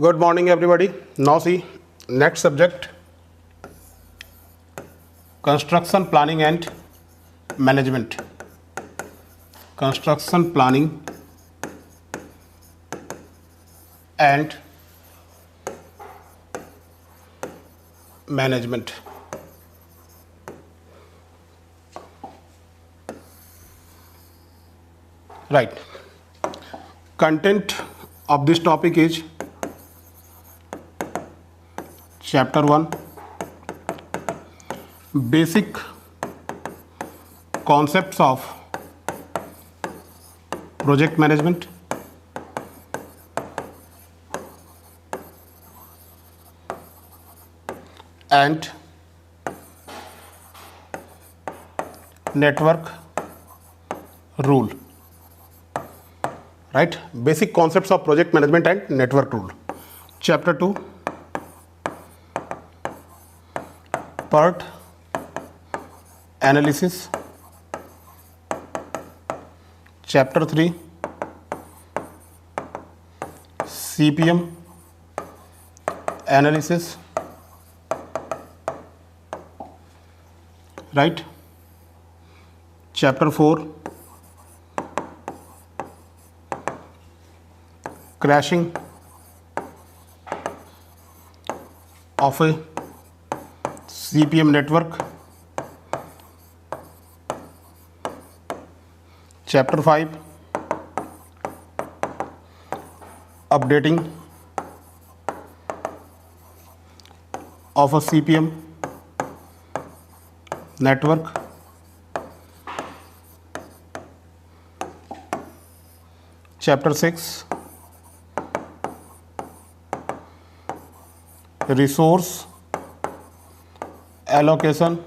Good morning, everybody. Now see, next subject, construction planning and management. Construction planning and management. Right. Content of this topic is Chapter 1, Basic Concepts of Project Management. And network rule. Right? Basic concepts of project management and network rule. Chapter 2, PERT analysis. Chapter 3, CPM analysis. Right? Chapter 4, crashing of a CPM network. Chapter 5, updating of a CPM network. Chapter 6, resource allocation,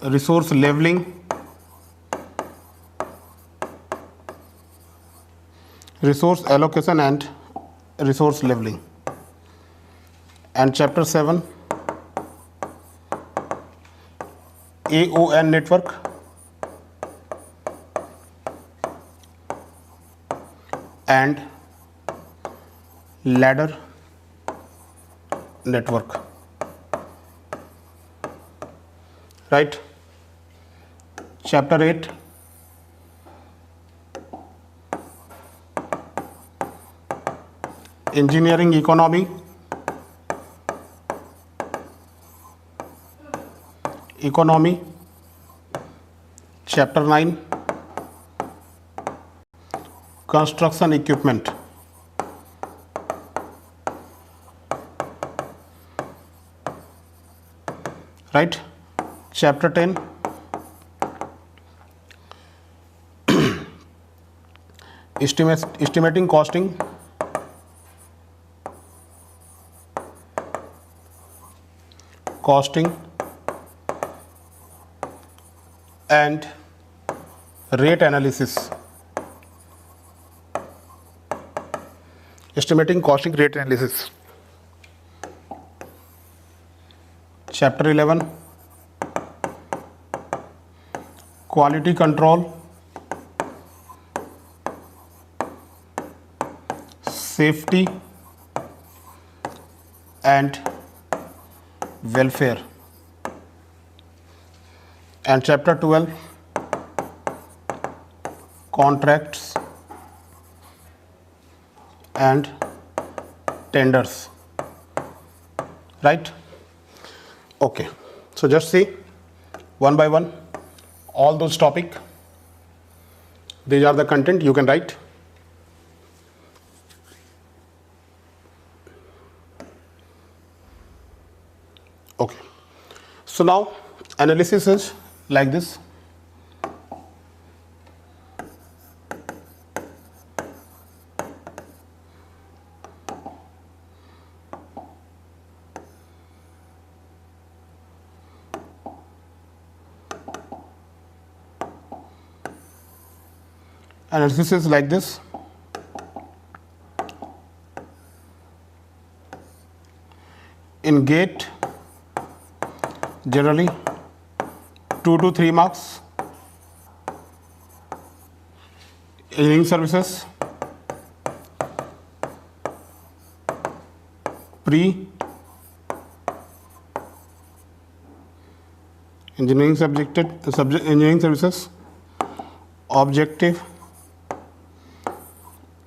resource leveling, resource allocation and resource leveling. And chapter 7, AON network, and ladder network. Right? Chapter 8, engineering economy, Chapter 9, construction equipment. Right? Chapter 10, estimating costing, and rate analysis. Estimating, costing, rate analysis. Chapter 11, quality control, safety and welfare. And chapter 12, contracts and tenders. Right? Okay. So just see one by one all those topic. These are the content you can write. Okay. So now analysis is like this. Analysis is like this. In GATE, generally 2 to 3 marks. engineering services, engineering engineering services, objective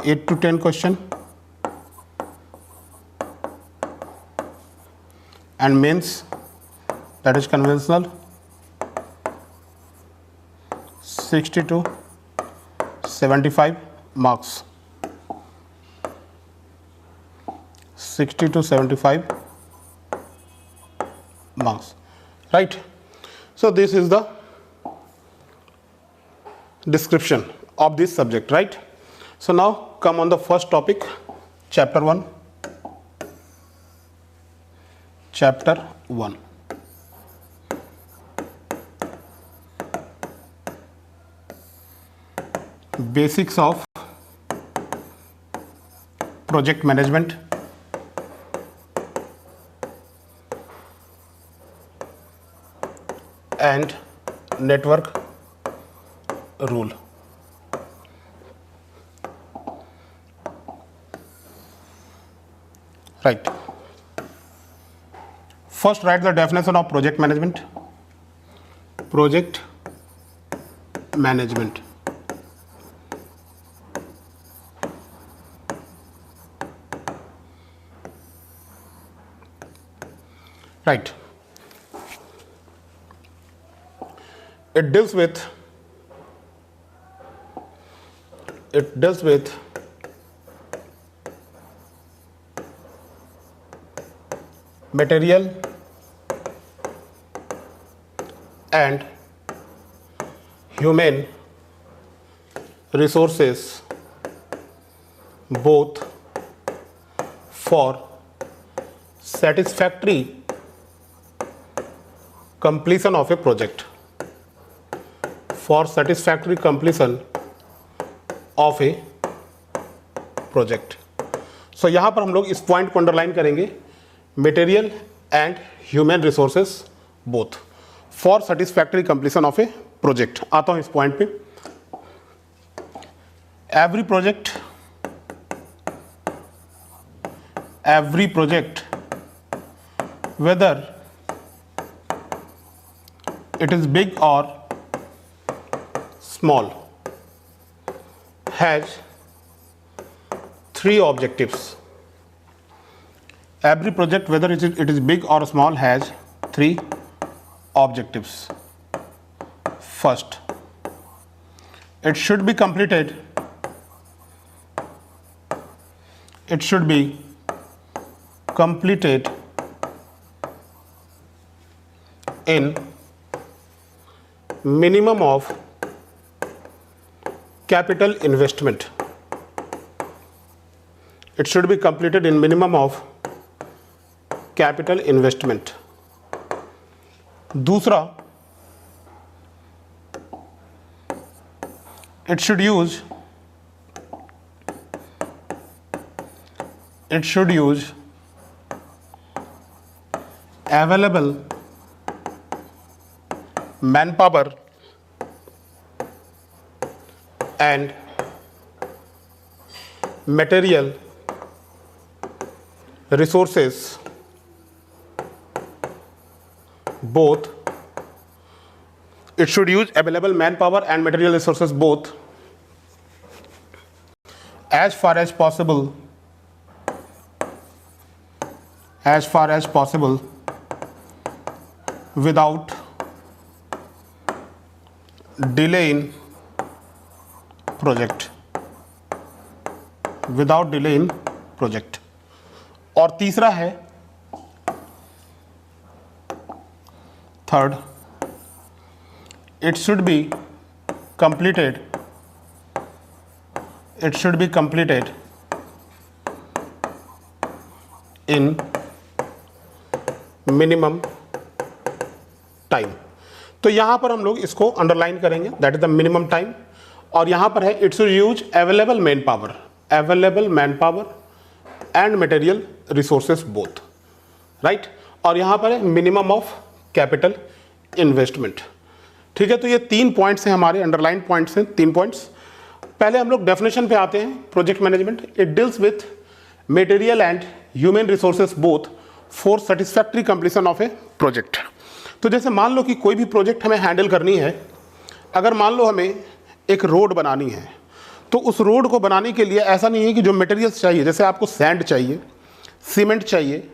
8 to 10 question, and mains, that is conventional, 60 to 75 marks. 60 to 75 marks, right? So this is the description of this subject, right? So now come on the first topic, chapter 1. Chapter 1. Basics of project management and network rule. Right. First, write the definition of project management. Project management. Right. It deals with material and human resources both for satisfactory completion of a project. For satisfactory completion of a project. So यहाँ पर हम लोग इस point को underline करेंगे, material and human resources both for satisfactory completion of a project. आता हूँ इस पॉइंट पे. Every project whether it is big or small has three objectives. Every project, whether it is big or small, has three objectives. First, it should be completed in minimum of capital investment. It should be completed in minimum of capital investment. दूसरा, it should use available manpower and material resources both. It should use available manpower and material resources both as far as possible without delay in project. और तीसरा है, third, it should be completed in minimum time. तो यहां पर हम लोग इसको underline करेंगे, that is the minimum time. और यहां पर है it should use available manpower and material resources both, right. और यहां पर है मिनिमम ऑफ कैपिटल इन्वेस्टमेंट. ठीक है, तो ये 3 पॉइंट्स हैं हमारे, अंडरलाइन पॉइंट्स हैं 3 पॉइंट्स. पहले हम लोग डेफिनेशन पे आते हैं। Project management, it deals with material and human resources both for satisfactory completion of a project. तो जैसे मान लो कि कोई भी प्रोजेक्ट हमें हैंडल करनी है, अगर मान लो हमें एक रोड बनानी है, तो उस रोड को बनाने के लिए ऐसा नहीं है कि जो मटेरियल्स चाहिए, जैसे आपको सैंड चाहिए, सीमेंट चाहिए,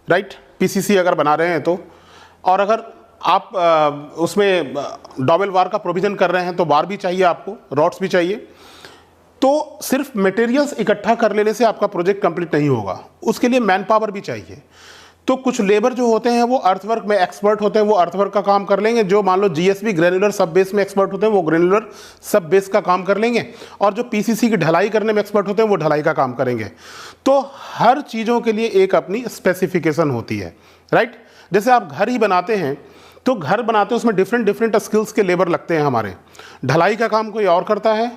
राइट, पीसीसी अगर बना रहे हैं तो, और अगर आप उसमें डबल वार का प्रोविज़न कर रहे हैं तो वार भी चाहिए आपको, रॉड्स भी चाहिए। तो सिर्फ मटेरियल्स इकट्ठा कर लेने से आपका प्रोजेक्ट कंप्लीट नहीं होगा, उसके लिए मैन पावर भी चाहिए। तो कुछ लेबर जो होते हैं वो अर्थवर्क में एक्सपर्ट होते हैं, वो अर्थवर्क का काम कर लेंगे। जो मान लो जीएसबी ग्रेनुलर सब बेस में एक्सपर्ट होते हैं, वो ग्रेनुलर सब बेस का काम कर लेंगे। और जो पीसीसी की ढलाई करने में एक्सपर्ट होते हैं, वो ढलाई का काम करेंगे। तो हर चीज़ों के लिए एक अपनी स्पेसिफिकेशन होती है, राइट। जैसे आप घर ही बनाते हैं, तो घर बनाते हैं उसमें डिफरेंट स्किल्स के लेबर लगते हैं हमारे। ढलाई का काम कोई और करता है,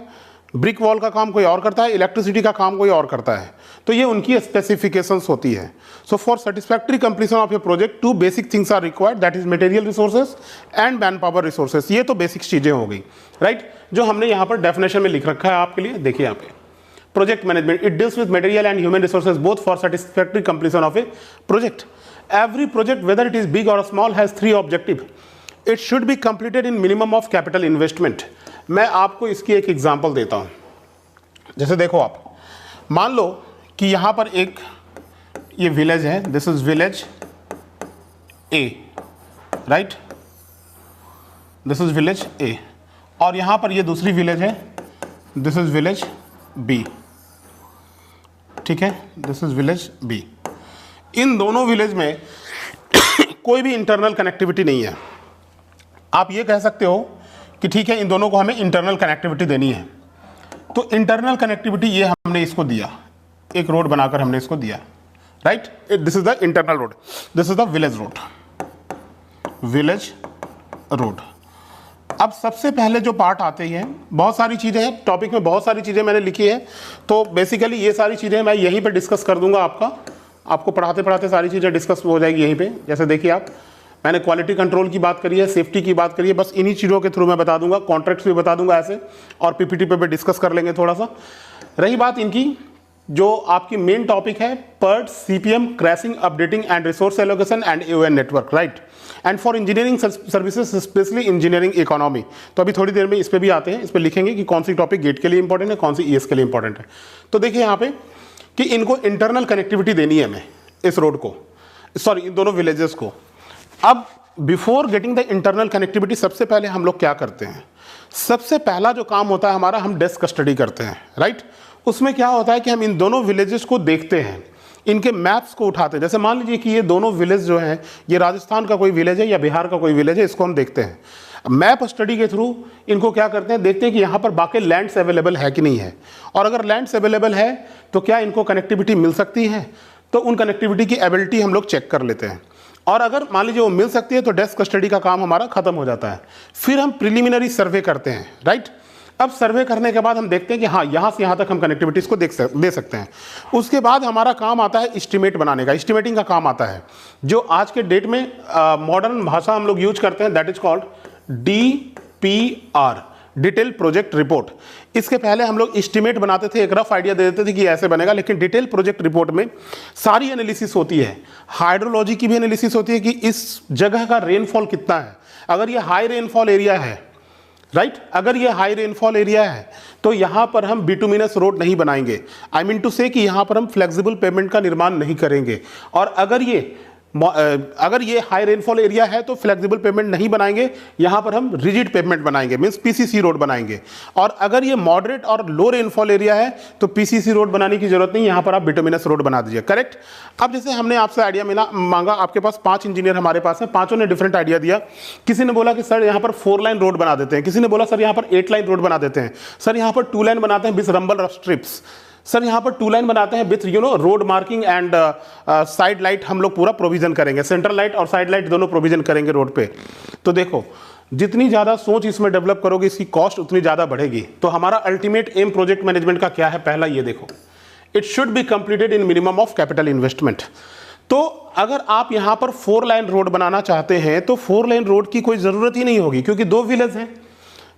ब्रिक वॉल का काम कोई और करता है, इलेक्ट्रिसिटी का काम कोई और करता है। तो ये उनकी स्पेसिफिकेशंस होती है। So for satisfactory completion of a project 2 basic things are required, that is material resources and manpower resources. ये तो बेसिक चीज़ें हो गई, राइट, जो हमने यहाँ पर डेफिनेशन में लिख रखा है आपके लिए। देखिए यहाँ पे project management, it deals with material and human resources both for satisfactory completion of a project. Every project whether it is big or small has 3 objective. It should be completed in minimum of capital investment. मैं आपको इसकी एक example देता हूं। जैसे देखो, आप मान लो कि यहां पर एक ये विलेज है, this is village A, right, this is village A, और यहां पर ये दूसरी विलेज है, दिस इज विलेज बी, ठीक है, दिस इज विलेज बी। इन दोनों विलेज में कोई भी इंटरनल कनेक्टिविटी नहीं है। आप ये कह सकते हो कि ठीक है, इन दोनों को हमें इंटरनल कनेक्टिविटी देनी है। तो इंटरनल कनेक्टिविटी ये हमने इसको दिया, एक रोड बनाकर हमने इसको दिया, right, this is the internal road, this is the village road, village road. अब सबसे पहले जो पार्ट आते हैं, बहुत सारी चीज़ें हैं टॉपिक में, बहुत सारी चीज़ें मैंने लिखी है, तो बेसिकली ये सारी चीज़ें मैं यहीं पे डिस्कस कर दूंगा। आपको पढ़ाते पढ़ाते सारी चीज़ें डिस्कस हो जाएगी यहीं पे। जैसे देखिए, आप मैंने क्वालिटी कंट्रोल की बात करी है, सेफ्टी की बात करी है, बस इन्हीं चीज़ों के थ्रू मैं बता दूंगा। कॉन्ट्रैक्ट्स भी बता दूंगा ऐसे, और पीपीटी पे भी डिस्कस कर लेंगे थोड़ा सा। रही बात इनकी, जो आपकी मेन टॉपिक है, PERT, CPM, crashing, updating and resource allocation and AON network, right, and for engineering services specially engineering economy. तो अभी थोड़ी देर में इस पर भी आते हैं, इस पर लिखेंगे कि कौन सी टॉपिक गेट के लिए इंपॉर्टेंट है, कौन सी ईएस के लिए इंपॉर्टेंट है। तो देखिए यहाँ पे कि इनको इंटरनल कनेक्टिविटी देनी है हमें, इस रोड को, सॉरी इन दोनों विलेजेस को। अब before getting the internal connectivity, सबसे पहले हम लोग क्या करते हैं, सबसे पहला जो काम होता है हमारा, हम डेस्क स्टडी करते हैं, राइट। उसमें क्या होता है कि हम इन दोनों विलेजेस को देखते हैं, इनके मैप्स को उठाते हैं। जैसे मान लीजिए कि ये दोनों विलेज जो हैं, ये राजस्थान का कोई विलेज है या बिहार का कोई विलेज है, इसको हम देखते हैं। मैप स्टडी के थ्रू इनको क्या करते हैं, देखते हैं कि यहाँ पर बाकी लैंड्स अवेलेबल है कि नहीं है, और अगर लैंड्स अवेलेबल है तो क्या इनको कनेक्टिविटी मिल सकती है, तो उन कनेक्टिविटी की एबिलिटी हम लोग चेक कर लेते हैं। और अगर मान लीजिए वो मिल सकती है तो डेस्क स्टडी का काम हमारा खत्म हो जाता है। फिर हम प्रिलिमिनरी सर्वे करते हैं, राइट। अब सर्वे करने के बाद हम देखते हैं कि हाँ, यहाँ से यहाँ तक हम कनेक्टिविटीज़ को दे सकते हैं। उसके बाद हमारा काम आता है एस्टिमेट बनाने का, एस्टिमेटिंग का काम आता है, जो आज के डेट में मॉडर्न भाषा हम लोग यूज करते हैं, that is called DPR, detail project report. इसके पहले हम लोग एस्टिमेट बनाते थे, एक रफ आइडिया दे देते थे कि ऐसे बनेगा, लेकिन डिटेल प्रोजेक्ट रिपोर्ट में सारी एनालिसिस होती है। हाइड्रोलॉजी की भी एनालिसिस होती है कि इस जगह का रेनफॉल कितना है। अगर ये हाई रेनफॉल एरिया है, राइट, अगर ये हाई रेनफॉल एरिया है तो यहाँ पर हम बिटुमिनस रोड नहीं बनाएंगे, आई मीन टू से कि यहाँ पर हम फ्लेक्सिबल पेमेंट का निर्माण नहीं करेंगे। और अगर ये हाई रेनफॉल एरिया है तो फ्लेक्सिबल पेमेंट नहीं बनाएंगे, यहाँ पर हम रिजिड पेमेंट बनाएंगे, मींस पीसीसी रोड बनाएंगे। और अगर ये मॉडरेट और लो रेनफॉल एरिया है तो पीसीसी रोड बनाने की जरूरत नहीं, यहाँ पर आप बिटुमिनस रोड बना दीजिए, करेक्ट। अब जैसे हमने आपसे आइडिया मांगा, आपके पास 5 इंजीनियर हमारे पास है, पांचों ने डिफरेंट आइडिया दिया। किसी ने बोला कि सर यहाँ पर 4 लाइन रोड बना देते हैं, किसी ने बोला सर यहाँ पर 8 लाइन रोड बना देते हैं, सर यहाँ पर 2 लाइन बनाते हैं with rumble rough strips, sir यहाँ पर 2 लाइन बनाते हैं with road marking and side light हम लोग पूरा प्रोविजन करेंगे, सेंट्रल लाइट और साइड लाइट दोनों प्रोविजन करेंगे रोड पे। तो देखो, जितनी ज़्यादा सोच इसमें डेवलप करोगे, इसकी कॉस्ट उतनी ज़्यादा बढ़ेगी। तो हमारा अल्टीमेट एम प्रोजेक्ट मैनेजमेंट का क्या है, पहला ये देखो, it should be completed in minimum of capital investment. तो अगर आप यहाँ पर 4 लाइन रोड बनाना चाहते हैं तो 4 लाइन रोड की कोई ज़रूरत ही नहीं होगी, क्योंकि 2 विलेज हैं,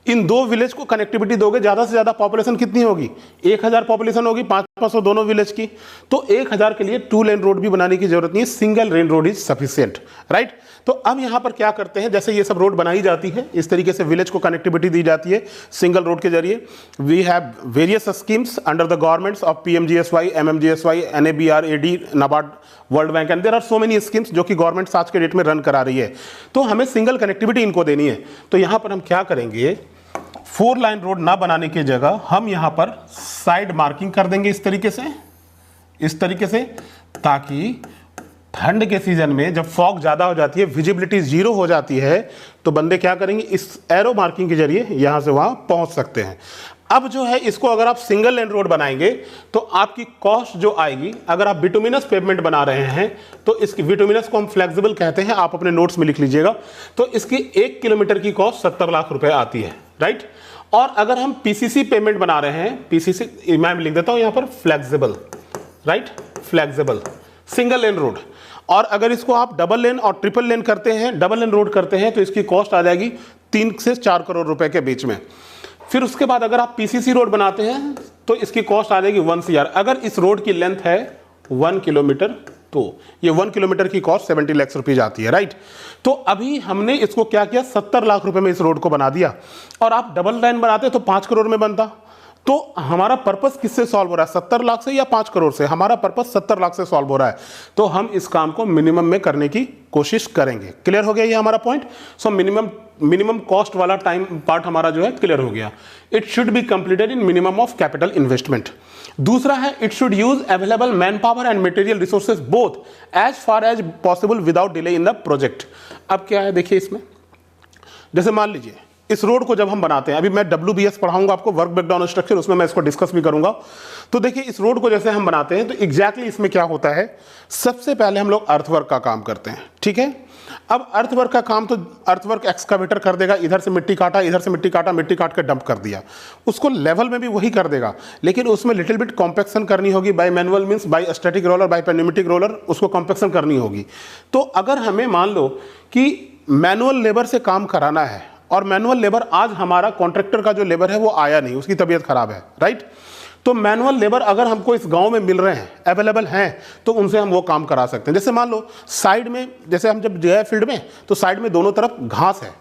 इन दो विलेज को कनेक्टिविटी दोगे, ज्यादा से ज्यादा पॉपुलेशन कितनी होगी, 1000 पॉपुलेशन होगी, 500 दोनों विलेज की, तो 1000 के लिए 2 लेन रोड भी बनाने की जरूरत नहीं है, single lane road is sufficient, right. तो अब यहां पर क्या करते हैं, जैसे ये सब रोड बनाई जाती है, इस तरीके से विलेज को कनेक्टिविटी दी जाती है सिंगल रोड के जरिए। We have various schemes under the governments of PMGSY, MMGSY, NABRAD, NABARD, world bank, and there are so many schemes जो कि गवर्नमेंट आज के डेट में रन करा रही है। तो हमें सिंगल कनेक्टिविटी इनको देनी है। तो यहां पर हम क्या करेंगे, 4 लाइन रोड ना बनाने की जगह हम यहां पर साइड मार्किंग कर देंगे इस तरीके से, ताकि ठंड के सीजन में जब फॉग ज्यादा हो जाती है, विजिबिलिटी 0 हो जाती है, तो बंदे क्या करेंगे, इस एरो मार्किंग के जरिए यहां से वहां पहुंच सकते हैं। अब जो है इसको अगर आप सिंगल लेन रोड बनाएंगे तो आपकी कॉस्ट जो आएगी, अगर आप बिटुमिनस पेवमेंट बना रहे हैं तो इसकी, बिटुमिनस को हम फ्लेक्सिबल कहते हैं, आप अपने नोट्स में लिख लीजिएगा, तो इसकी 1 किलोमीटर की कॉस्ट 70 लाख रुपए आती है, राइट। और अगर हम PCC पेमेंट बना रहे हैं, PCC मैं लिख देता हूं यहां पर flexible, right, flexible single lane road. और अगर इसको आप डबल लेन और ट्रिपल लेन करते हैं, डबल लेन रोड करते हैं, तो इसकी कॉस्ट आ जाएगी 3 से 4 करोड़ रुपए के बीच में। फिर उसके बाद अगर आप PCC रोड बनाते हैं तो इसकी कॉस्ट आ जाएगी 1 CR। अगर इस रोड की लेंथ है 1 किलोमीटर तो ये 1 किलोमीटर की कॉस्ट 70 लाख रुपए आती है, राइट। तो अभी हमने इसको क्या किया, 70 लाख रुपए में इस रोड को बना दिया। और आप डबल लाइन बनाते तो 5 करोड़ में बनता। तो हमारा पर्पस किससे सॉल्व हो रहा है, 70 लाख से या 5 करोड़ से? हमारा पर्पस 70 लाख से सॉल्व हो रहा है। तो हम इस काम को मिनिमम में करने की कोशिश करेंगे। क्लियर हो गया ये हमारा पॉइंट। सो मिनिमम कॉस्ट वाला टाइम पार्ट हमारा जो है क्लियर हो गया। It should be completed in minimum of capital investment. दूसरा है, it should use available manpower and material resources both as far as possible without delay in the project. अब क्या है देखिए इसमें, जैसे मान लीजिए इस रोड को जब हम बनाते हैं, अभी मैं WBS पढ़ाऊंगा आपको, वर्क ब्रेकडाउन स्ट्रक्चर, उसमें मैं इसको डिस्कस भी करूंगा। तो देखिए इस रोड को जैसे हम बनाते हैं तो एग्जैक्टली इसमें क्या होता है, सबसे पहले हम लोग अर्थवर्क का काम करते हैं, ठीक है। अब अर्थवर्क का काम तो अर्थवर्क एक्सकावेटर कर देगा, इधर से मिट्टी काटा, इधर से मिट्टी काटा, मिट्टी काट के डंप कर दिया। उसको लेवल में भी वही कर देगा, लेकिन उसमें लिटिल बिट कॉम्पैक्शन करनी होगी, by manual means by static roller, by pneumatic roller, उसको कॉम्पैक्शन करनी होगी। तो अगर हमें मान लो कि मैनुअल लेबर से काम कराना है और मैनुअल लेबर आज हमारा कॉन्ट्रैक्टर का जो लेबर है वो आया नहीं, उसकी तबीयत खराब है, राइट। तो मैनुअल लेबर अगर हमको इस गांव में मिल रहे हैं, अवेलेबल हैं, तो उनसे हम वो काम करा सकते हैं। जैसे मान लो साइड में, जैसे हम जब गए फील्ड में तो साइड में दोनों तरफ घास है,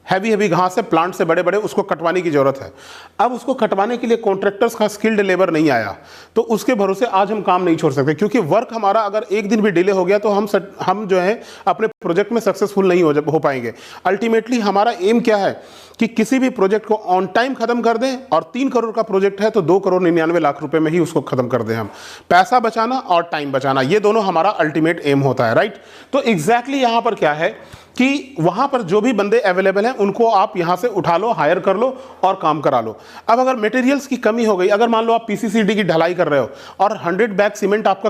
हैवी घास है, प्लांट से बड़े बड़े, उसको कटवाने की जरूरत है। अब उसको कटवाने के लिए कॉन्ट्रैक्टर्स का स्किल्ड लेबर नहीं आया, तो उसके भरोसे आज हम काम नहीं छोड़ सकते, क्योंकि वर्क हमारा अगर एक दिन भी डिले हो गया तो हम जो है अपने प्रोजेक्ट में सक्सेसफुल नहीं हो पाएंगे। अल्टीमेटली हमारा एम क्या है कि किसी भी प्रोजेक्ट को ऑन टाइम खत्म कर दें, और 3 करोड़ का प्रोजेक्ट है तो 2 करोड़ 99 लाख रुपए में ही उसको खत्म कर दें हम। पैसा बचाना और टाइम बचाना, ये दोनों हमारा अल्टीमेट एम होता है, राइट। तो एग्जैक्टली यहां पर क्या है कि वहां पर जो भी बंदे अवेलेबल हैं उनको आप यहां से उठा लो, हायर कर लो और काम करा लो। अब अगर मटेरियल्स की कमी हो गई, अगर मान लो आप PCCD की ढलाई कर रहे हो और 100 बैग सीमेंट आपका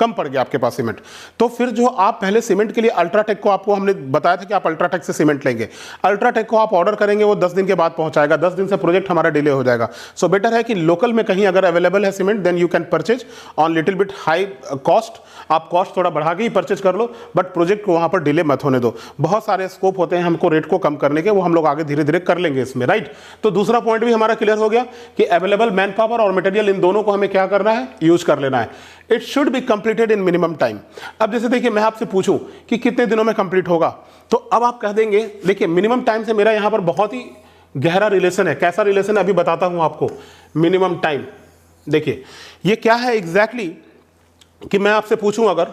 कम पड़ गया आपके पास सीमेंट, तो फिर जो आप पहले सीमेंट के लिए अल्ट्राटेक को, आपको हमने बताया था कि आप अल्ट्राटेक से सीमेंट लेंगे, अल्ट्राटेक को आप ऑर्डर करेंगे, वो 10 दिन के बाद पहुंचाएगा, 10 दिन से प्रोजेक्ट हमारा डिले हो जाएगा। सो बेटर है कि लोकल में कहीं अगर अवेलेबल है cement, then you can purchase on little bit high cost. आप कॉस्ट थोड़ा बढ़ा के ही परचेज कर लो, बट प्रोजेक्ट को वहां पर डिले मत होने दो। बहुत सारे स्कोप होते हैं हमको रेट को कम करने के, वो हम लोग आगे धीरे धीरे कर लेंगे इसमें, राइट। तो दूसरा पॉइंट भी हमारा क्लियर हो गया कि अवेलेबल मैन पावर और मटेरियल, इन दोनों को हमें क्या करना है, यूज कर लेना है। It should be completed in minimum time. अब जैसे देखिए मैं आपसे पूछूं कि कितने दिनों में कंप्लीट होगा, तो अब आप कह देंगे, देखिए मिनिमम टाइम से मेरा यहां पर बहुत ही गहरा रिलेशन है। कैसा रिलेशन है अभी बताता हूं आपको। मिनिमम टाइम देखिए ये क्या है एग्जैक्टली, कि मैं आपसे पूछूं अगर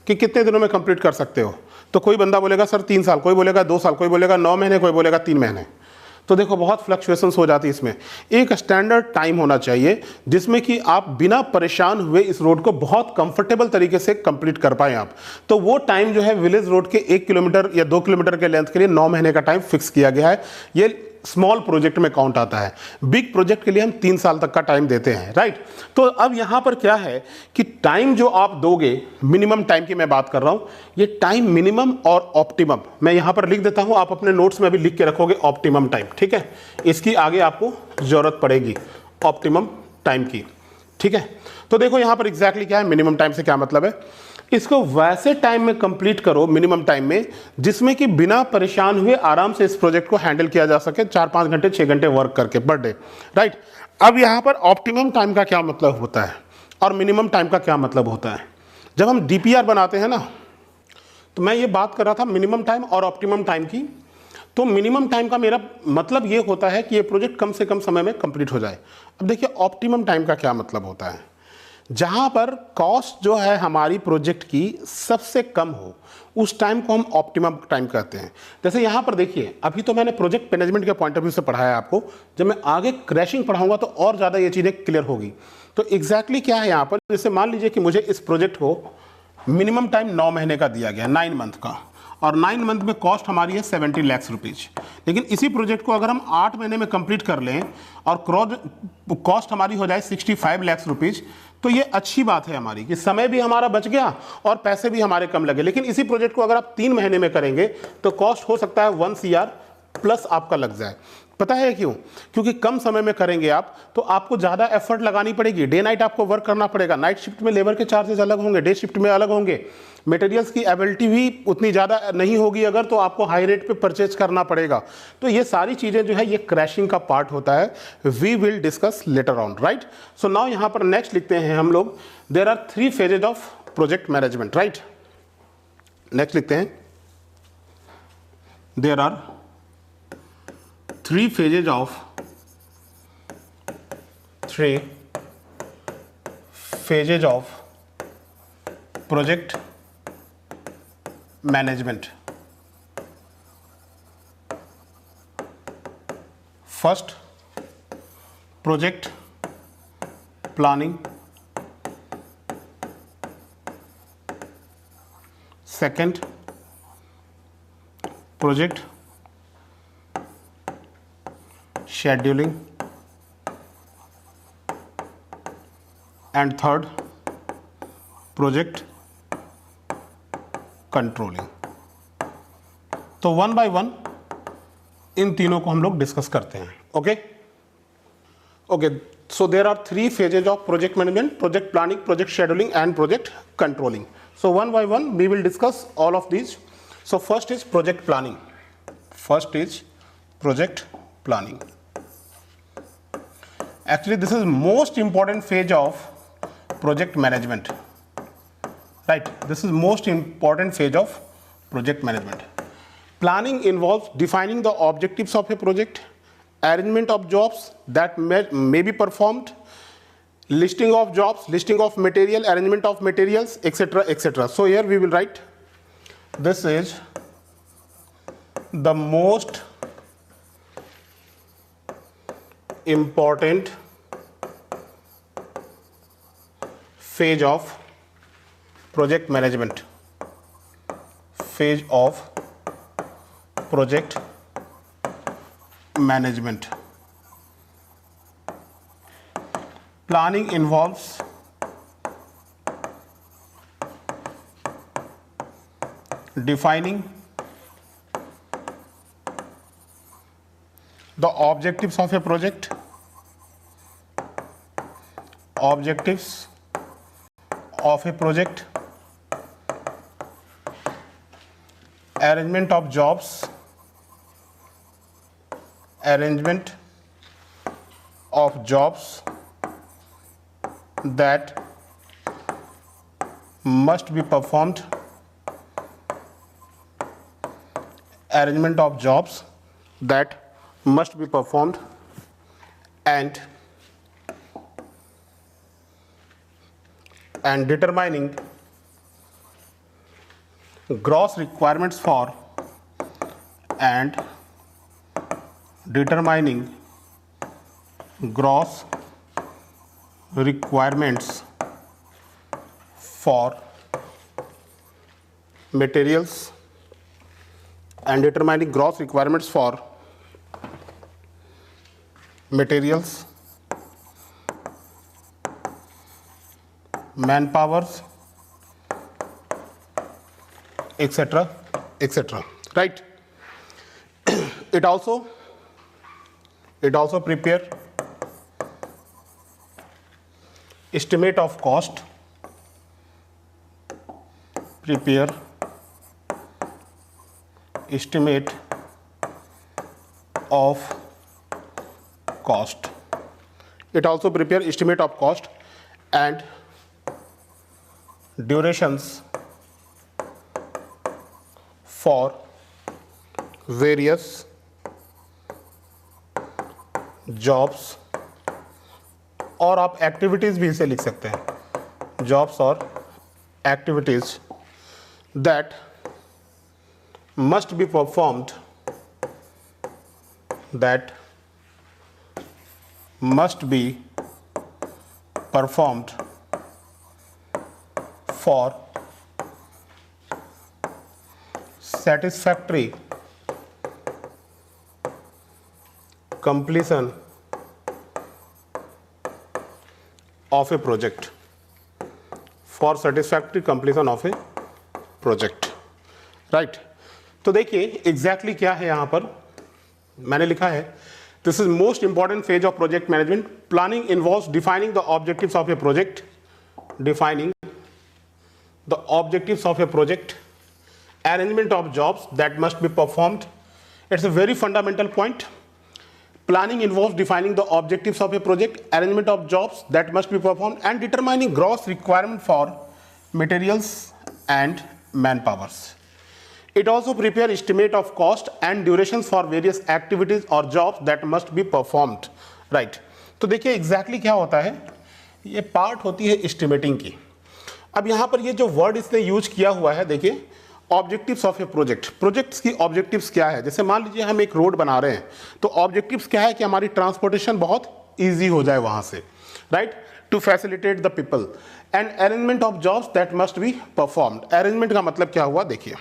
कि कितने दिनों में कंप्लीट कर सकते हो, तो कोई बंदा बोलेगा सर 3 साल, कोई बोलेगा 2 साल, कोई बोलेगा 9 महीने, कोई बोलेगा 3 महीने। तो देखो बहुत फ्लक्चुएशंस हो जाती है इसमें। एक स्टैंडर्ड टाइम होना चाहिए जिसमें कि आप बिना परेशान हुए इस रोड को बहुत कंफर्टेबल तरीके से कंप्लीट कर पाए आप। तो वो टाइम जो है विलेज रोड के 1 किलोमीटर या 2 किलोमीटर के लेंथ के लिए 9 महीने का टाइम फिक्स किया गया है। ये स्मॉल प्रोजेक्ट में काउंट आता है। बिग प्रोजेक्ट के लिए हम 3 साल तक का टाइम देते हैं, राइट। तो अब यहां पर क्या है कि टाइम जो आप दोगे, मिनिमम टाइम की मैं बात कर रहा हूं, ये टाइम मिनिमम और ऑप्टिमम मैं यहां पर लिख देता हूं, आप अपने नोट्स में भी लिख के रखोगे ऑप्टिमम टाइम, ठीक है। इसकी आगे आपको जरूरत पड़ेगी ऑप्टिमम टाइम की, ठीक है। तो देखो यहां पर एग्जैक्टली क्या है, मिनिमम टाइम से क्या मतलब है। इसको वैसे टाइम में कंप्लीट करो, मिनिमम टाइम में, जिसमें कि बिना परेशान हुए आराम से इस प्रोजेक्ट को हैंडल किया जा सके, 4-5 घंटे 6 घंटे वर्क करके पर डे, राइट। अब यहाँ पर ऑप्टिमम टाइम का क्या मतलब होता है और मिनिमम टाइम का क्या मतलब होता है। जब हम डीपीआर बनाते हैं ना, तो मैं ये बात कर रहा था मिनिमम टाइम और ऑप्टिमम टाइम की। तो मिनिमम टाइम का मेरा मतलब ये होता है कि ये प्रोजेक्ट कम से कम समय में कंप्लीट हो जाए। अब देखिए ऑप्टिमम टाइम का क्या मतलब होता है, जहाँ पर कॉस्ट जो है हमारी प्रोजेक्ट की सबसे कम हो, उस टाइम को हम ऑप्टिमम टाइम कहते हैं। जैसे यहाँ पर देखिए, अभी तो मैंने प्रोजेक्ट मैनेजमेंट के पॉइंट ऑफ व्यू से पढ़ाया है आपको, जब मैं आगे क्रैशिंग पढ़ाऊंगा तो और ज़्यादा ये चीज़ें क्लियर होगी। तो एग्जैक्टली क्या है यहाँ पर, जैसे मान लीजिए कि मुझे इस प्रोजेक्ट को मिनिमम टाइम 9 महीने का दिया गया, 9 मंथ का, और 9 मंथ में कॉस्ट हमारी है 70 लाख रुपीज़। लेकिन इसी प्रोजेक्ट को अगर हम 8 महीने में कंप्लीट कर लें और कॉस्ट हमारी हो जाए 65 लाख रुपीज़, तो ये अच्छी बात है हमारी कि समय भी हमारा बच गया और पैसे भी हमारे कम लगे। लेकिन इसी प्रोजेक्ट को अगर आप 3 महीने में करेंगे तो कॉस्ट हो सकता है 1 CR प्लस आपका लग जाए। पता है क्यों? क्योंकि कम समय में करेंगे आप तो आपको ज़्यादा एफर्ट लगानी पड़ेगी, डे नाइट आपको वर्क करना पड़ेगा। नाइट शिफ्ट में लेबर के चार्जेस अलग होंगे, डे शिफ्ट में अलग होंगे, मटेरियल्स की अवेलेबिलिटी भी उतनी ज़्यादा नहीं होगी अगर, तो आपको हाई रेट पे परचेज करना पड़ेगा। तो ये सारी चीज़ें जो है ये क्रैशिंग का पार्ट होता है। We will discuss later on, right. So now यहाँ पर नेक्स्ट लिखते हैं हम लोग, there are 3 phases of project management, right. Next लिखते हैं, there are 3 phases of project management. First, project planning. Second, project scheduling, and third, project controlling. तो one by one इन तीनों को हम लोग डिस्कस करते हैं। Okay okay, so there are 3 phases of project management: project planning, project scheduling and project controlling. So one by one we will discuss all of these. So first is project planning. Actually, this is most important phase of project management, right? This is most important phase of project management. Planning involves defining the objectives of a project, arrangement of jobs that may be performed, listing of jobs, listing of material, arrangement of materials, etc., etc. So here we will write, this is the most important phase of project management. Planning involves defining the objectives of a project, arrangement of jobs that must be performed, and determining gross requirements for materials, and determining gross requirements for materials, manpowers, etc., etc. Right? It also prepare estimate of cost, prepare estimate of cost. It also prepare estimate of cost and durations for various jobs, और आप activities भी इसे लिख सकते हैं, jobs और activities that must be performed, that must be performed for satisfactory completion of a project, for satisfactory completion of a project, right? तो देखिए एग्जैक्टली क्या है यहाँ पर मैंने लिखा है, this is most important phase of project management. Planning involves defining the objectives of a project, defining the objectives of a project, arrangement of jobs that must be performed. It's a very fundamental point. Planning involves defining the objectives of a project, arrangement of jobs that must be performed, and determining gross requirement for materials and manpowers. It also prepares estimate of cost and durations for various activities or jobs that must be performed. Right. तो देखिए exactly क्या होता है, ये part होती है estimating की. अब यहाँ पर ये जो वर्ड इसने यूज किया हुआ है, देखिए objectives of a project. Projects की ऑब्जेक्टिव्स क्या है, जैसे मान लीजिए हम एक रोड बना रहे हैं तो ऑब्जेक्टिव्स क्या है कि हमारी ट्रांसपोर्टेशन बहुत ईजी हो जाए वहाँ से, right, to facilitate the people. And arrangement of jobs that must be performed. Arrangement का मतलब क्या हुआ, देखिए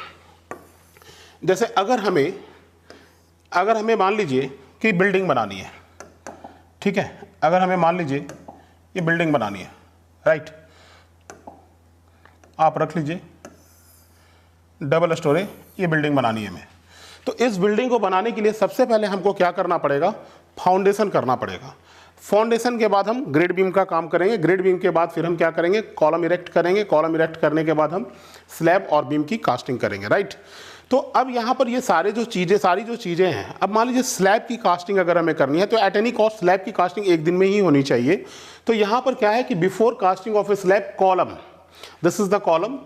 जैसे अगर हमें मान लीजिए कि बिल्डिंग बनानी है, ठीक है, अगर हमें मान लीजिए ये बिल्डिंग बनानी है, राइट, आप रख लीजिए डबल स्टोरी ये बिल्डिंग बनानी है हमें. तो इस बिल्डिंग को बनाने के लिए सबसे पहले हमको क्या करना पड़ेगा, फाउंडेशन करना पड़ेगा. फाउंडेशन के बाद हम ग्रेड बीम का काम करेंगे. ग्रेड बीम के बाद फिर हम क्या करेंगे, कॉलम इरेक्ट करेंगे. कॉलम इरेक्ट करने के बाद हम स्लैब और बीम की कास्टिंग करेंगे, राइट. तो अब यहाँ पर ये सारी जो चीज़ें हैं, अब मान लीजिए स्लैब की कास्टिंग अगर हमें करनी है तो एट एनी कॉस्ट स्लैब की कास्टिंग एक दिन में ही होनी चाहिए. तो यहाँ पर क्या है कि before casting of A slab column, this is the column,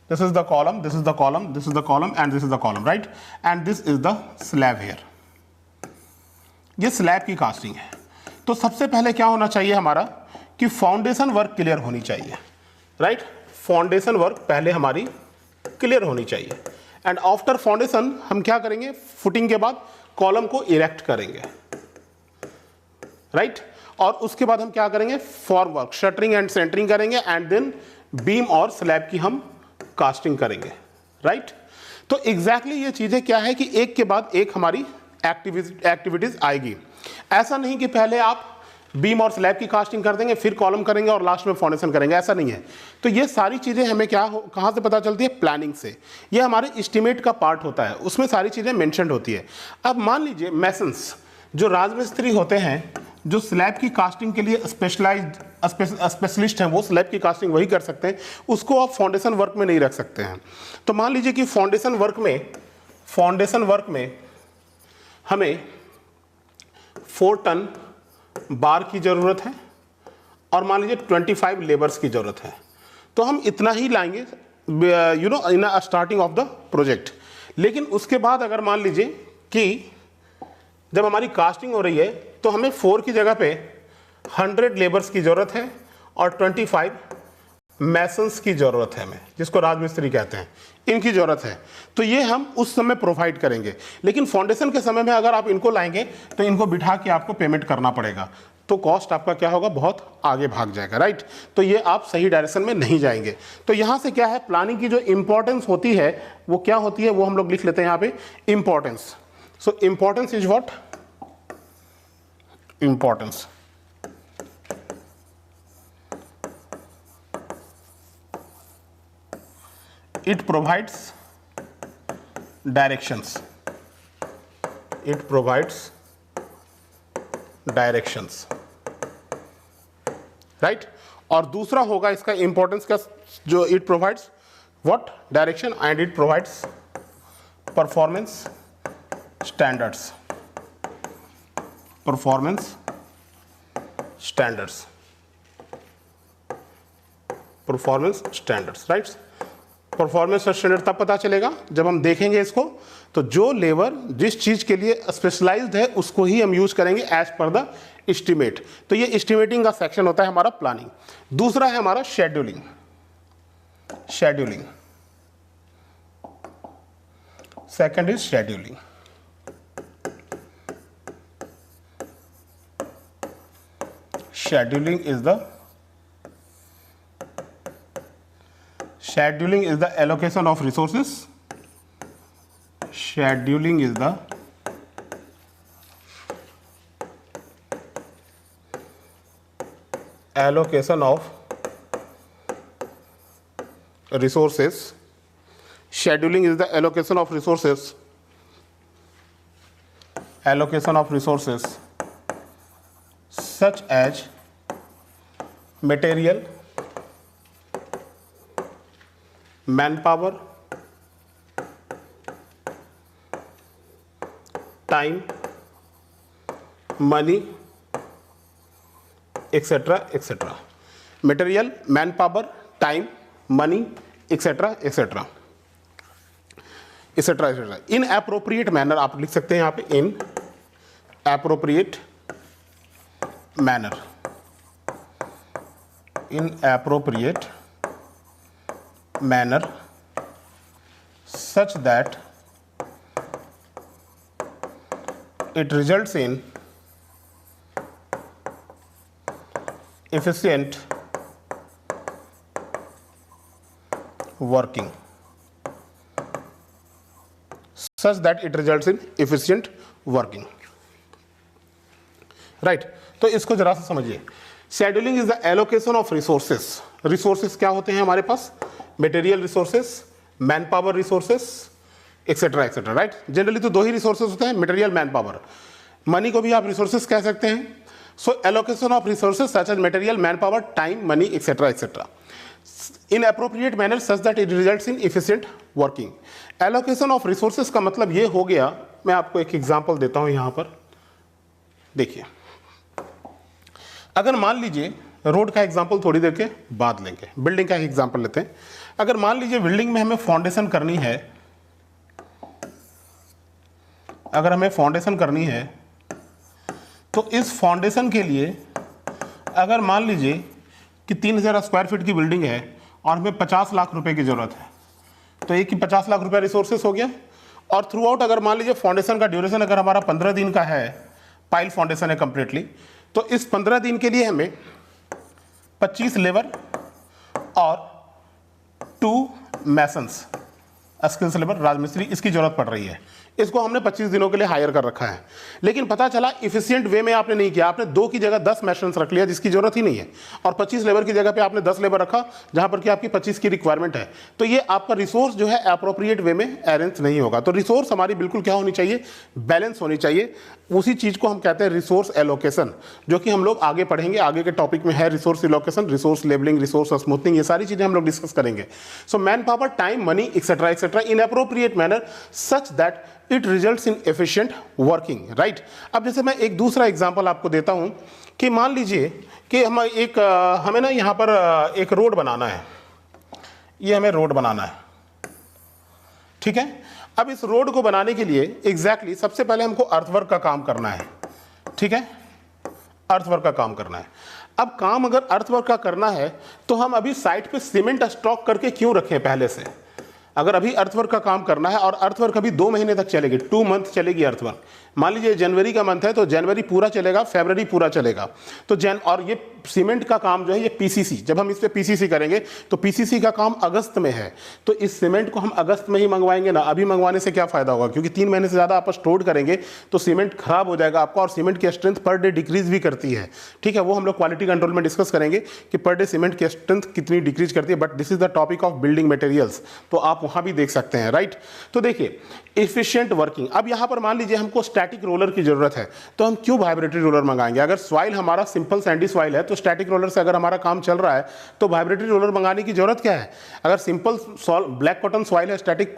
this is the column, this is the column, this is the column and this is the column, right, and this is the slab here. ये slab की casting है. तो सबसे पहले क्या होना चाहिए हमारा कि फाउंडेशन वर्क क्लियर होनी चाहिए, राइट. फाउंडेशन वर्क पहले हमारी क्लियर होनी चाहिए. एंड आफ्टर फाउंडेशन हम क्या करेंगे, फुटिंग के बाद कॉलम को इरेक्ट करेंगे, राइट. और उसके बाद हम क्या करेंगे, form work, shuttering and centering करेंगे. एंड देन बीम और स्लैब की हम कास्टिंग करेंगे, राइट. तो एग्जैक्टली ये चीज़ें क्या है कि एक के बाद एक हमारी एक्टिविटीज आएगी. ऐसा नहीं कि पहले आप बीम और स्लैब की कास्टिंग कर देंगे, फिर कॉलम करेंगे और लास्ट में फाउंडेशन करेंगे, ऐसा नहीं है. तो ये सारी चीज़ें हमें कहाँ से पता चलती है, प्लानिंग से. ये हमारे एस्टिमेट का पार्ट होता है, उसमें सारी चीज़ें मेंशन होती है. अब मान लीजिए मैसन्स जो राजमिस्त्री होते हैं, जो स्लैब की कास्टिंग के लिए स्पेशलिस्ट हैं, वो स्लैब की कास्टिंग वही कर सकते हैं, उसको आप फाउंडेशन वर्क में नहीं रख सकते हैं. तो मान लीजिए कि फाउंडेशन वर्क में हमें 4 टन बार की ज़रूरत है और मान लीजिए 25 लेबर्स की ज़रूरत है. तो हम इतना ही लाएंगे in uh starting of the project. लेकिन उसके बाद अगर मान लीजिए कि जब हमारी कास्टिंग हो रही है तो हमें 4 की जगह पे 100 लेबर्स की ज़रूरत है और 25 मैसन्स की ज़रूरत है हमें, जिसको राजमिस्त्री कहते हैं, इनकी ज़रूरत है. तो ये हम उस समय प्रोवाइड करेंगे. लेकिन फाउंडेशन के समय में अगर आप इनको लाएंगे तो इनको बिठा के आपको पेमेंट करना पड़ेगा. तो कॉस्ट आपका क्या होगा, बहुत आगे भाग जाएगा, राइट. तो ये आप सही डायरेक्शन में नहीं जाएंगे. तो यहाँ से क्या है, प्लानिंग की जो इंपॉर्टेंस होती है वो क्या होती है, वो हम लोग लिख लेते हैं यहाँ पे, importance. So importance is what, importance. It provides directions. It provides directions, right. और दूसरा होगा इसका इंपॉर्टेंस का जो it provides what direction, and it provides performance standards. Performance standards. Performance standards, right? Performance standard तब पता चलेगा जब हम देखेंगे इसको, तो जो लेबर जिस चीज के लिए स्पेशलाइज्ड है उसको ही हम यूज करेंगे एज पर द एस्टिमेट। तो ये एस्टिमेटिंग का सेक्शन होता है हमारा प्लानिंग। दूसरा है हमारा scheduling. Scheduling, second is scheduling. Scheduling is the allocation of resources. Scheduling is the allocation of resources. Scheduling is the allocation of resources. Allocation of resources such as material, manpower, time, money, etc. etc. Material, manpower, time, money, etc. etc. etc. etc. In appropriate manner आप लिख सकते हैं यहाँ पे, इन appropriate manner, in appropriate manner such that it results in efficient working. Such that it results in efficient working. Right? तो इसको जरा सा समझिए। Scheduling is the allocation of resources. Resources क्या होते हैं हमारे पास? Material resources, man power resources, etcetera etcetera, right? Generally तो दो ही रिसोर्सेस होते हैं, मटेरियल, मैन पावर। मनी को भी आप रिसोर्सेस कह सकते हैं। So allocation of resources such as material, man power, time, money, etcetera etcetera in appropriate manner such that it results in efficient working. Allocation of resources का मतलब ये हो गया, मैं आपको एक एग्जांपल देता हूं यहां पर। देखिए, अगर मान लीजिए, रोड का एग्जांपल थोड़ी देर के बाद लेंगे, बिल्डिंग का एग्जांपल लेते हैं। अगर मान लीजिए बिल्डिंग में हमें फाउंडेशन करनी है, अगर हमें फाउंडेशन करनी है तो इस फाउंडेशन के लिए अगर मान लीजिए कि 3000 स्क्वायर फीट की बिल्डिंग है और हमें 50 लाख रुपए की जरूरत है, तो एक ही 50 लाख रुपए रिसोर्सेस हो गया। और थ्रू आउट अगर मान लीजिए फाउंडेशन का ड्यूरेशन अगर हमारा 15 दिन का है, पाइल फाउंडेशन है कंप्लीटली, तो इस 15 दिन के लिए हमें 25 लेबर और 2 मैसन्स, स्किल्स लेबर, राजमिस्त्री, इसकी जरूरत पड़ रही है। इसको हमने 25 दिनों के लिए हायर कर रखा है। लेकिन पता चला इफिशिएंट वे में आपने नहीं किया, आपने 2 की जगह 10 मैसन्स रख लिया जिसकी जरूरत ही नहीं है, और 25 लेबर की जगह पे आपने 10 लेबर रखा जहां पर कि आपकी 25 की रिक्वायरमेंट है। तो ये आपका रिसोर्स जो है अप्रोप्रिएट वे में अरेंज नहीं होगा। तो रिसोर्स हमारी बिल्कुल क्या होनी चाहिए? बैलेंस होनी चाहिए। उसी चीज को हम कहते हैं रिसोर्स एलोकेशन, जो कि हम लोग आगे पढ़ेंगे। आगे के टॉपिक में है resource allocation, resource labelling, resource smoothening, ये सारी चीजें हम लोग डिस्कस करेंगे। So man power, time, money, etcetera etcetera in appropriate manner such that it results in efficient working, right? अब जैसे मैं एक दूसरा एग्जांपल आपको देता हूं कि मान लीजिए कि हमें ना यहां पर एक रोड बनाना है, ये हमें रोड बनाना है, ठीक है? अब इस रोड को बनाने के लिए एग्जैक्टली सबसे पहले हमको अर्थवर्क का काम करना है, ठीक है? अर्थवर्क का काम करना है। अब काम अगर अर्थवर्क का करना है तो हम अभी साइट पे सीमेंट स्टॉक करके क्यों रखें पहले से? अगर अभी अर्थवर्क का काम करना है और अर्थवर्क अभी 2 महीने तक चलेगी, 2 मंथ चलेगी अर्थवर्क। मान लीजिए जनवरी का मंथ है तो जनवरी पूरा चलेगा, फरवरी पूरा चलेगा। तो और ये सीमेंट का काम जो है ये पीसीसी, जब हम इस पे पीसीसी करेंगे तो पीसीसी का काम अगस्त में है, तो इस सीमेंट को हम अगस्त में ही मंगवाएंगे ना। अभी मंगवाने से क्या फायदा होगा? क्योंकि 3 महीने से ज़्यादा आप स्टोर करेंगे तो सीमेंट खराब हो जाएगा आपका, और सीमेंट की स्ट्रेंथ पर डे डिक्रीज भी करती है, ठीक है? वो हम लोग क्वालिटी कंट्रोल में डिस्कस करेंगे कि पर डे सीमेंट की स्ट्रेंथ कितनी डिक्रीज करती है, but this is the topic of building materials, तो आप वहां भी देख सकते हैं, राइट। तो देखिए इफिशिएंट वर्किंग, अब यहां पर मान लीजिए हमको स्टैटिक रोलर की जरूरत है, तो हम क्यों वाइब्रेटरी रोलर मंगाएंगे? अगर सॉइल हमारा सिंपल सैंडी सॉइल है तो स्टैटिक रोलर से अगर हमारा काम चल रहा है तो वाइब्रेटरी रोलर मंगाने की जरूरत क्या है? अगर सिंपल ब्लैक कॉटन सॉइल है, स्टैटिक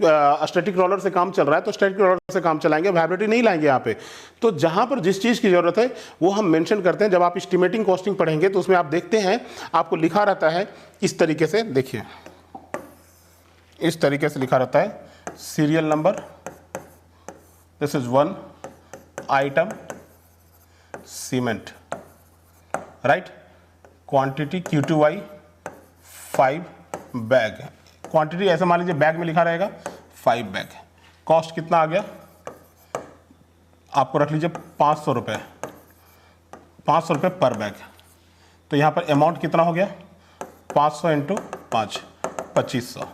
रोलर से काम चल रहा है तो स्टैटिक रोलर से काम चलाएंगे, वाइब्रेटरी नहीं लाएंगे यहाँ पे। तो जहां पर जिस चीज की जरूरत है वो हम मेंशन करते हैं। जब आप एस्टिमेटिंग कॉस्टिंग पढ़ेंगे तो उसमें आप देखते हैं आपको लिखा रहता है इस तरीके से, देखिए इस तरीके से लिखा रहता है, serial number, this is 1 item cement, right, quantity Q2Y 5 bag, quantity ऐसे मान लीजिए बैग में लिखा रहेगा 5 बैग, कॉस्ट कितना आ गया आपको रख लीजिए 500 रुपये, 500 रुपये पर बैग। तो यहाँ पर अमाउंट कितना हो गया 500 इंटू 5, 2500।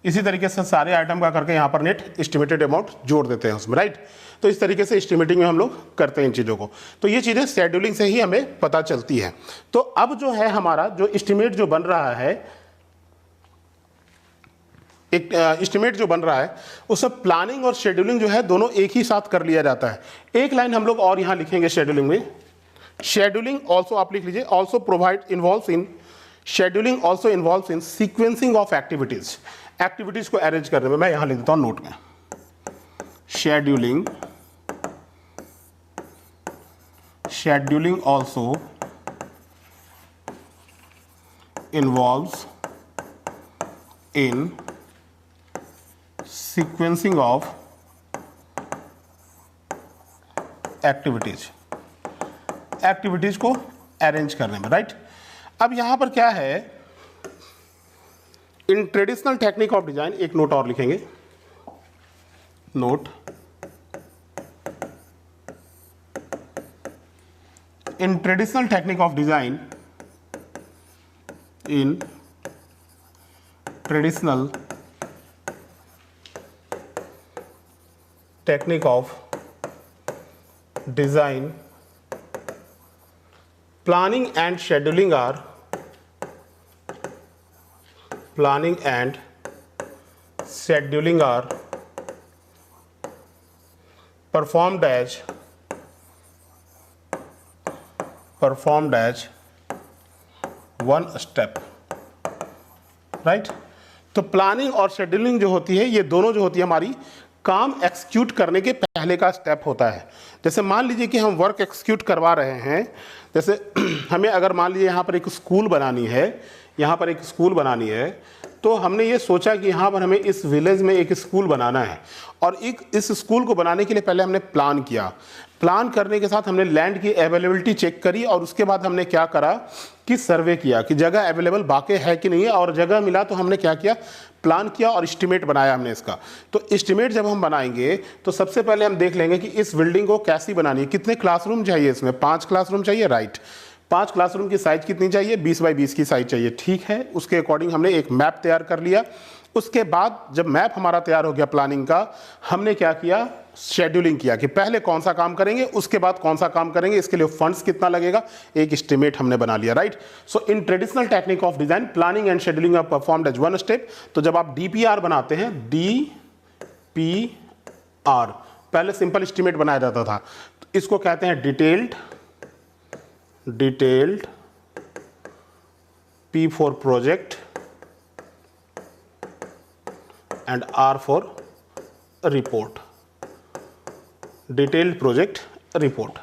इसी तरीके से सारे आइटम का करके यहाँ पर नेट एस्टिमेटेड अमाउंट जोड़ देते हैं उसमें, राइट। तो इस तरीके से एस्टिमेटिंग में हम लोग करते हैं इन चीज़ों को। तो ये चीज़ें शेड्यूलिंग से ही हमें पता चलती है। तो अब जो है हमारा जो एस्टिमेट जो बन रहा है, एक एस्टिमेट जो बन रहा है उससे प्लानिंग और शेड्यूलिंग जो है दोनों एक ही साथ कर लिया जाता है। एक लाइन हम लोग और यहाँ लिखेंगे शेड्यूलिंग में, शेड्यूलिंग ऑल्सो आप लिख लीजिए, also provide involve in, scheduling also involve in sequencing of activities, activities को अरेंज करने में। मैं यहां लिख देता हूं नोट में, scheduling also involves in sequencing of activities, activities को अरेंज करने में, राइट। अब यहां पर क्या है, इन ट्रेडिशनल टेक्निक ऑफ डिजाइन, एक नोट और लिखेंगे, note, in traditional technique of design, in traditional technique of design, planning and scheduling are performed as one step, right. तो प्लानिंग और शेड्यूलिंग जो होती है ये दोनों जो होती है हमारी काम एक्सिक्यूट करने के पहले का स्टेप होता है। जैसे मान लीजिए कि हम वर्क एक्सिक्यूट करवा रहे हैं, जैसे हमें अगर मान लीजिए यहाँ पर एक स्कूल बनानी है, यहाँ पर एक स्कूल बनानी है, तो हमने ये सोचा कि यहाँ पर हमें इस विलेज में एक स्कूल बनाना है, और इस स्कूल को बनाने के लिए पहले हमने प्लान किया। प्लान करने के साथ हमने लैंड की अवेलेबिलिटी चेक करी, और उसके बाद हमने क्या करा कि सर्वे किया कि जगह अवेलेबल वाकई है कि नहीं है, और जगह मिला तो हमने क्या किया, प्लान किया और एस्टिमेट बनाया हमने इसका। तो एस्टिमेट जब हम बनाएंगे तो सबसे पहले हम देख लेंगे कि इस बिल्डिंग को कैसी बनानी है, कितने क्लासरूम चाहिए, इसमें 5 क्लासरूम चाहिए, राइट। 5 क्लासरूम की साइज कितनी चाहिए, 20 बाई 20 की साइज चाहिए, ठीक है। उसके अकॉर्डिंग हमने एक मैप तैयार कर लिया। उसके बाद जब मैप हमारा तैयार हो गया प्लानिंग का, हमने क्या किया, शेड्यूलिंग किया कि पहले कौन सा काम करेंगे, उसके बाद कौन सा काम करेंगे, इसके लिए फंड्स कितना लगेगा, एक एस्टिमेट हमने बना लिया, right. So in traditional technique of design planning and scheduling are performed as one step. तो जब आप DPR बनाते हैं, DPR पहले सिंपल एस्टिमेट बनाया जाता था, तो इसको कहते हैं detailed, P for project and R for report, detailed project report,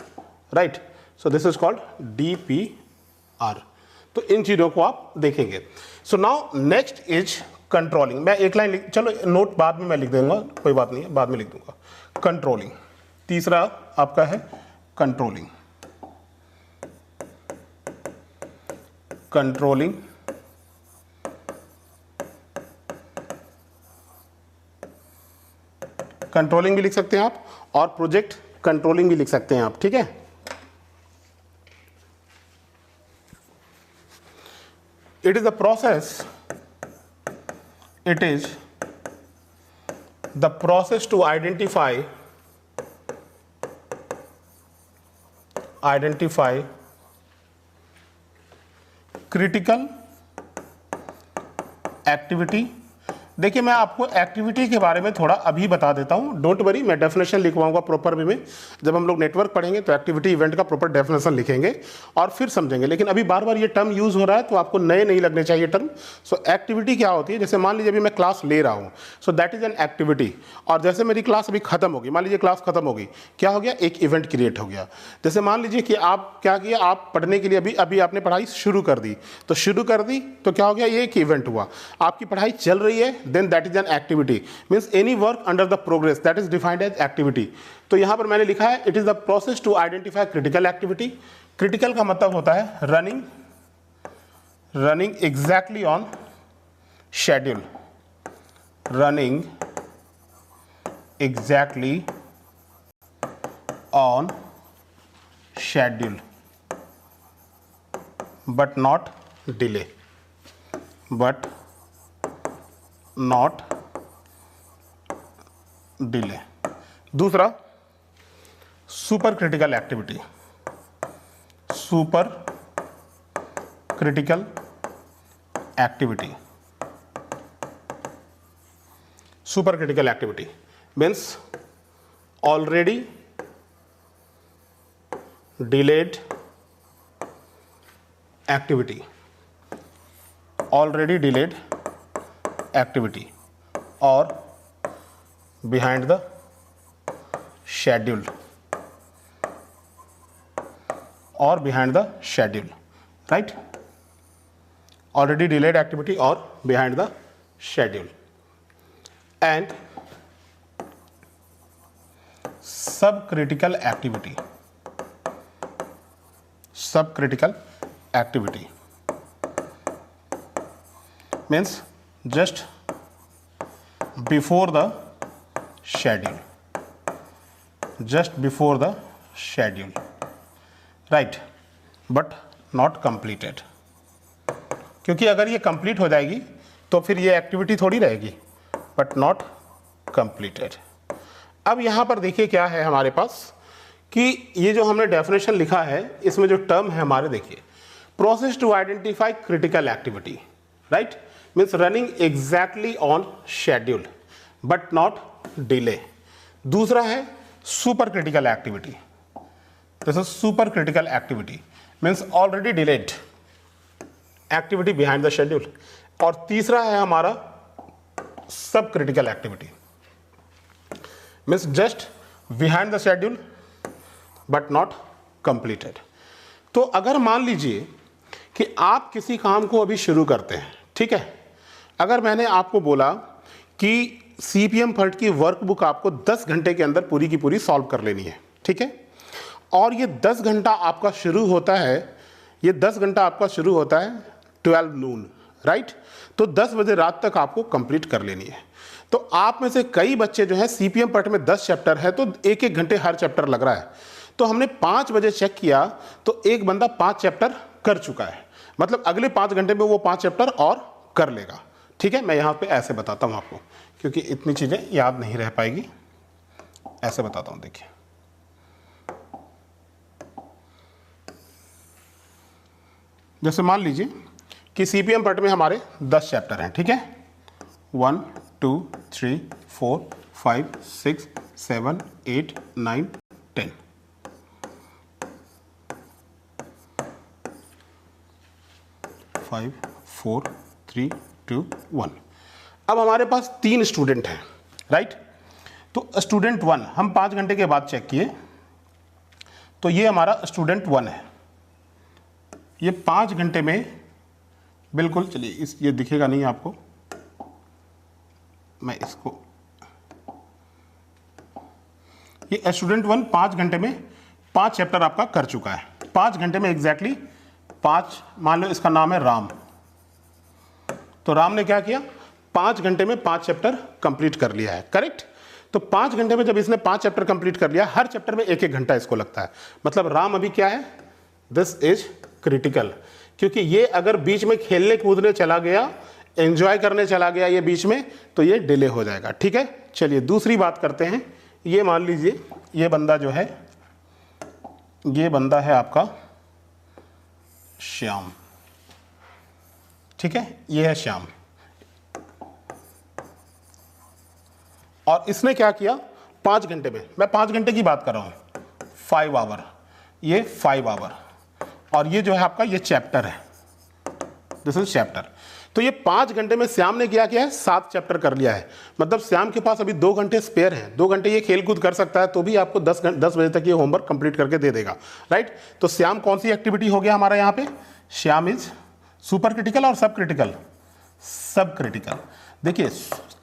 right. So this is called DPR। तो इन चीज़ों को आप देखेंगे। So now next is controlling। मैं एक लाइन चलो नोट बाद में मैं लिख दूंगा, कोई बात नहीं है, बाद में लिख दूंगा। कंट्रोलिंग, तीसरा आपका है कंट्रोलिंग, कंट्रोलिंग कंट्रोलिंग भी लिख सकते हैं आप, और प्रोजेक्ट कंट्रोलिंग भी लिख सकते हैं आप, ठीक है। It is a process, it is the process to identify critical activity देखिए मैं आपको एक्टिविटी के बारे में थोड़ा अभी बता देता हूँ, डोंट वरी, मैं डेफिनेशन लिखवाऊंगा प्रॉपर वे में। जब हम लोग नेटवर्क पढ़ेंगे तो एक्टिविटी इवेंट का प्रॉपर डेफिनेशन लिखेंगे और फिर समझेंगे, लेकिन अभी बार बार ये टर्म यूज़ हो रहा है तो आपको नए नहीं लगने चाहिए टर्म। सो एक्टिविटी क्या होती है, जैसे मान लीजिए अभी मैं क्लास ले रहा हूँ, so that is an activity. और जैसे मेरी क्लास अभी खत्म होगी, मान लीजिए क्लास खत्म होगी, क्या हो गया, एक इवेंट क्रिएट हो गया। जैसे मान लीजिए कि आप क्या किया, आप पढ़ने के लिए अभी आपने पढ़ाई शुरू कर दी, तो शुरू कर दी तो क्या हो गया, ये एक इवेंट हुआ। आपकी पढ़ाई चल रही है, then that is an activity, means any work under the progress that is defined as activity. तो यहां पर मैंने लिखा है it is the process to identify critical activity. Critical का मतलब होता है running exactly on schedule, running exactly on schedule but not delay, but not delay। दूसरा super critical activity, super critical activity, super critical activity means already delayed activity, already delayed activity or behind the schedule, or behind the schedule, right? Already delayed activity or behind the schedule। and subcritical activity, subcritical activity means just before the schedule, just before the schedule, right, but not completed। क्योंकि अगर ये complete हो जाएगी तो फिर ये activity थोड़ी रहेगी, बट नॉट कंप्लीटेड। अब यहाँ पर देखिए क्या है हमारे पास कि ये जो हमने डेफिनेशन लिखा है इसमें जो टर्म है हमारे, देखिए process to identify critical activity, right, means running exactly on schedule but not delay. दूसरा है super critical activity, this is super critical activity means already delayed activity behind the schedule. और तीसरा है हमारा sub critical activity means just behind the schedule but not completed. तो अगर मान लीजिए कि आप किसी काम को अभी शुरू करते हैं, ठीक है, अगर मैंने आपको बोला कि CPM फर्ट की वर्कबुक आपको 10 घंटे के अंदर पूरी की पूरी सॉल्व कर लेनी है, ठीक है, और ये 10 घंटा आपका शुरू होता है, ये 10 घंटा आपका शुरू होता है 12 नून, राइट, तो 10 बजे रात तक आपको कंप्लीट कर लेनी है। तो आप में से कई बच्चे जो है CPM फर्ट में 10 चैप्टर है तो 1-1 घंटे हर चैप्टर लग रहा है, तो हमने 5 बजे चेक किया तो एक बंदा 5 चैप्टर कर चुका है, मतलब अगले 5 घंटे में वो 5 चैप्टर और कर लेगा, ठीक है। मैं यहाँ पे ऐसे बताता हूँ आपको क्योंकि इतनी चीज़ें याद नहीं रह पाएगी, ऐसे बताता हूँ। देखिए जैसे मान लीजिए कि CPM फर्ट में हमारे 10 चैप्टर हैं, ठीक है, 1 2 3 4 5 6 7 8 9 10। 5 4 3 2 1। अब हमारे पास 3 स्टूडेंट हैं, राइट, तो स्टूडेंट 1 हम 5 घंटे के बाद चेक किए तो ये हमारा स्टूडेंट 1 है, ये 5 घंटे में बिल्कुल, चलिए इस ये दिखेगा नहीं आपको, मैं इसको, ये स्टूडेंट 1 5 घंटे में 5 चैप्टर आपका कर चुका है, 5 घंटे में एग्जैक्टली 5, मान लो इसका नाम है राम, तो राम ने क्या किया, 5 घंटे में 5 चैप्टर कंप्लीट कर लिया है, करेक्ट। तो 5 घंटे में जब इसने 5 चैप्टर कंप्लीट कर लिया, हर चैप्टर में 1-1 घंटा इसको लगता है, मतलब राम अभी क्या है, दिस इज क्रिटिकल, क्योंकि ये अगर बीच में खेलने कूदने चला गया, एंजॉय करने चला गया ये बीच में, तो ये डिले हो जाएगा, ठीक है। चलिए दूसरी बात करते हैं, ये मान लीजिए ये बंदा जो है, ये बंदा है आपका श्याम, ठीक है, ये है श्याम, और इसने क्या किया 5 घंटे में, मैं 5 घंटे की बात कर रहा हूँ, 5 आवर, ये 5 आवर, और ये जो है आपका ये चैप्टर है, दिस इज चैप्टर। तो ये 5 घंटे में श्याम ने क्या किया है 7 चैप्टर कर लिया है। मतलब श्याम के पास अभी 2 घंटे स्पेयर हैं, 2 घंटे ये खेल कूद कर सकता है, तो भी आपको 10 बजे तक ये होमवर्क कंप्लीट करके दे देगा, राइट। तो श्याम कौन सी एक्टिविटी हो गया हमारा यहाँ पे, श्याम इज सुपर क्रिटिकल और सब क्रिटिकल, सब क्रिटिकल। देखिए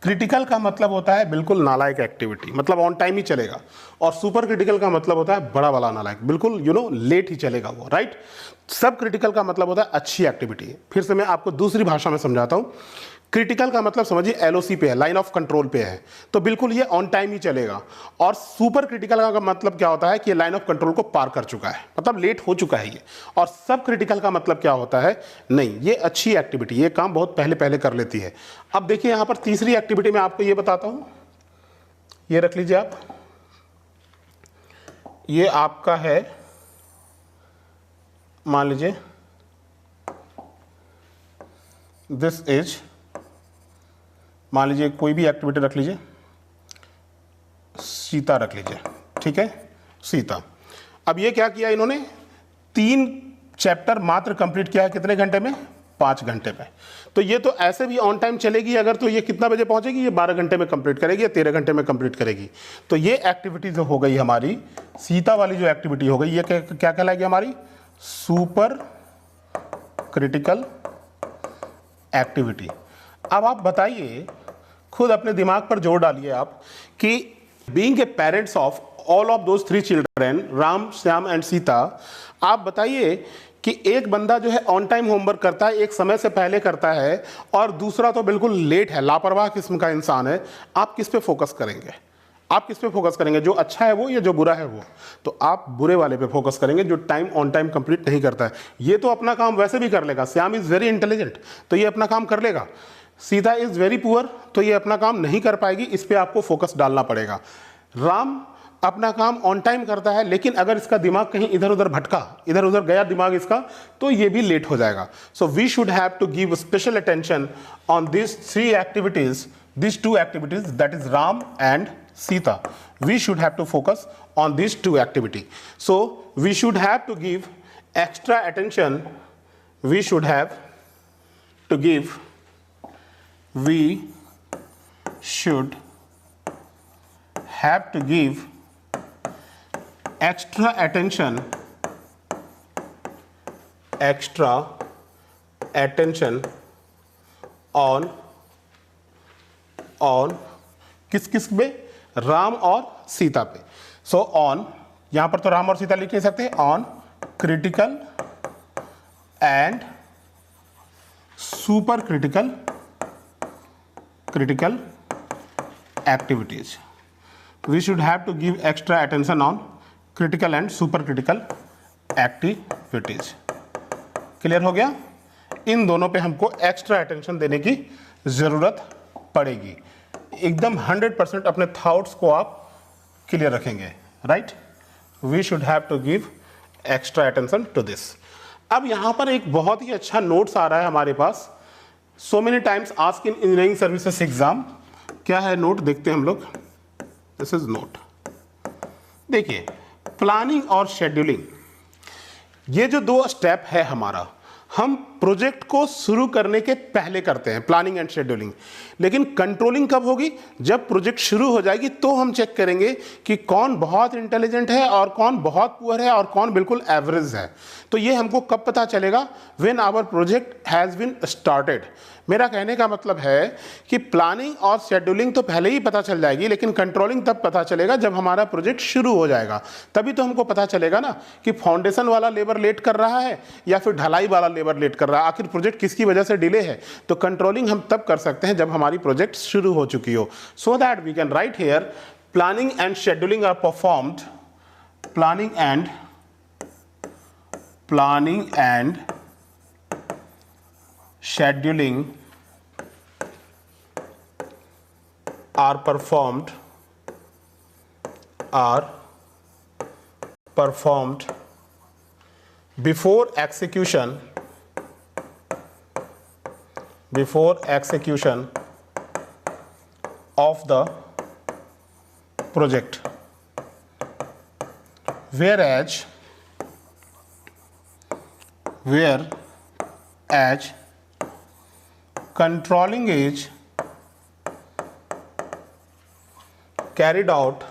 क्रिटिकल का मतलब होता है बिल्कुल नालायक एक्टिविटी, मतलब ऑन टाइम ही चलेगा, और सुपर क्रिटिकल का मतलब होता है बड़ा वाला नालायक, बिल्कुल लेट ही चलेगा वो, राइट। सब क्रिटिकल का मतलब होता है अच्छी एक्टिविटी। फिर से मैं आपको दूसरी भाषा में समझाता हूँ। क्रिटिकल का मतलब समझिए एलओसी पे है, लाइन ऑफ कंट्रोल पे है, तो बिल्कुल ये ऑन टाइम ही चलेगा। और सुपर क्रिटिकल का मतलब क्या होता है कि ये लाइन ऑफ कंट्रोल को पार कर चुका है, मतलब लेट हो चुका है ये। और सब क्रिटिकल का मतलब क्या होता है, नहीं ये अच्छी एक्टिविटी, ये काम बहुत पहले पहले कर लेती है। अब देखिए यहाँ पर तीसरी एक्टिविटी मैं आपको ये बताता हूँ, ये रख लीजिए आप, ये आपका है, मान लीजिए दिस इज, मान लीजिए कोई भी एक्टिविटी रख लीजिए, सीता रख लीजिए, ठीक है, सीता। अब ये क्या किया इन्होंने, 3 चैप्टर मात्र कंप्लीट किया है, कितने घंटे में, 5 घंटे में। तो ये तो ऐसे भी ऑन टाइम चलेगी अगर, तो ये कितना बजे पहुंचेगी, ये 12 घंटे में कंप्लीट करेगी या 13 घंटे में कंप्लीट करेगी। तो ये एक्टिविटी जो हो गई हमारी, सीता वाली जो एक्टिविटी हो गई, ये क्या कहलाएगी हमारी, सुपर क्रिटिकल एक्टिविटी। अब आप बताइए, खुद अपने दिमाग पर जोर डालिए आप, कि being a parents of all of those 3 children, Ram, Shyam and Sita, आप बताइए कि एक बंदा जो है ऑन टाइम होमवर्क करता है, एक समय से पहले करता है, और दूसरा तो बिल्कुल लेट है, लापरवाह किस्म का इंसान है, आप किस पे फोकस करेंगे, आप किस पे फोकस करेंगे, जो अच्छा है वो या जो बुरा है वो। तो आप बुरे वाले पे फोकस करेंगे, जो टाइम ऑन टाइम कंप्लीट नहीं करता है। ये तो अपना काम वैसे भी कर लेगा, श्याम इज वेरी इंटेलिजेंट, तो ये अपना काम कर लेगा। सीता इज वेरी पुअर, तो ये अपना काम नहीं कर पाएगी, इस पे आपको फोकस डालना पड़ेगा। राम अपना काम ऑन टाइम करता है, लेकिन अगर इसका दिमाग कहीं इधर उधर भटका, इधर उधर गया दिमाग इसका, तो ये भी लेट हो जाएगा। So we should have to give special attention on this 3 activities, these 2 activities, that is Ram and Sita. We should have to focus on these 2 activities. So we should have to give extra attention, we should have to give extra attention on किस पे, राम और सीता पे। So on, यहां पर तो राम और सीता लिख नहीं सकते, on critical and super critical activities. We should have to give extra attention on critical and super critical activities. Clear हो गया, इन दोनों पे हमको एक्स्ट्रा अटेंशन देने की जरूरत पड़ेगी। एकदम 100% अपने थॉट्स को आप क्लियर रखेंगे, right. We should have to give extra attention to this. अब यहां पर एक बहुत ही अच्छा नोट्स आ रहा है हमारे पास, so many times ask in engineering services exam. क्या है नोट, देखते हैं हम लोग, दिस इज नोट। देखिए प्लानिंग और शेड्यूलिंग, ये जो 2 स्टेप है हमारा, हम प्रोजेक्ट को शुरू करने के पहले करते हैं, प्लानिंग एंड शेड्यूलिंग। लेकिन कंट्रोलिंग कब होगी, जब प्रोजेक्ट शुरू हो जाएगी, तो हम चेक करेंगे कि कौन बहुत इंटेलिजेंट है और कौन बहुत पुअर है और कौन बिल्कुल एवरेज है। तो ये हमको कब पता चलेगा, when our project has been started. मेरा कहने का मतलब है कि प्लानिंग और शेड्यूलिंग तो पहले ही पता चल जाएगी, लेकिन कंट्रोलिंग तब पता चलेगा जब हमारा प्रोजेक्ट शुरू हो जाएगा। तभी तो हमको पता चलेगा ना कि फाउंडेशन वाला लेबर लेट कर रहा है या फिर ढलाई वाला लेबर लेट कर रहा है, आखिर प्रोजेक्ट किसकी वजह से डिले है। तो कंट्रोलिंग हम तब कर सकते हैं जब हमारी प्रोजेक्ट शुरू हो चुकी हो। So that we can write here, planning and scheduling are performed, planning and scheduling are performed before execution of the project, whereas controlling is carried out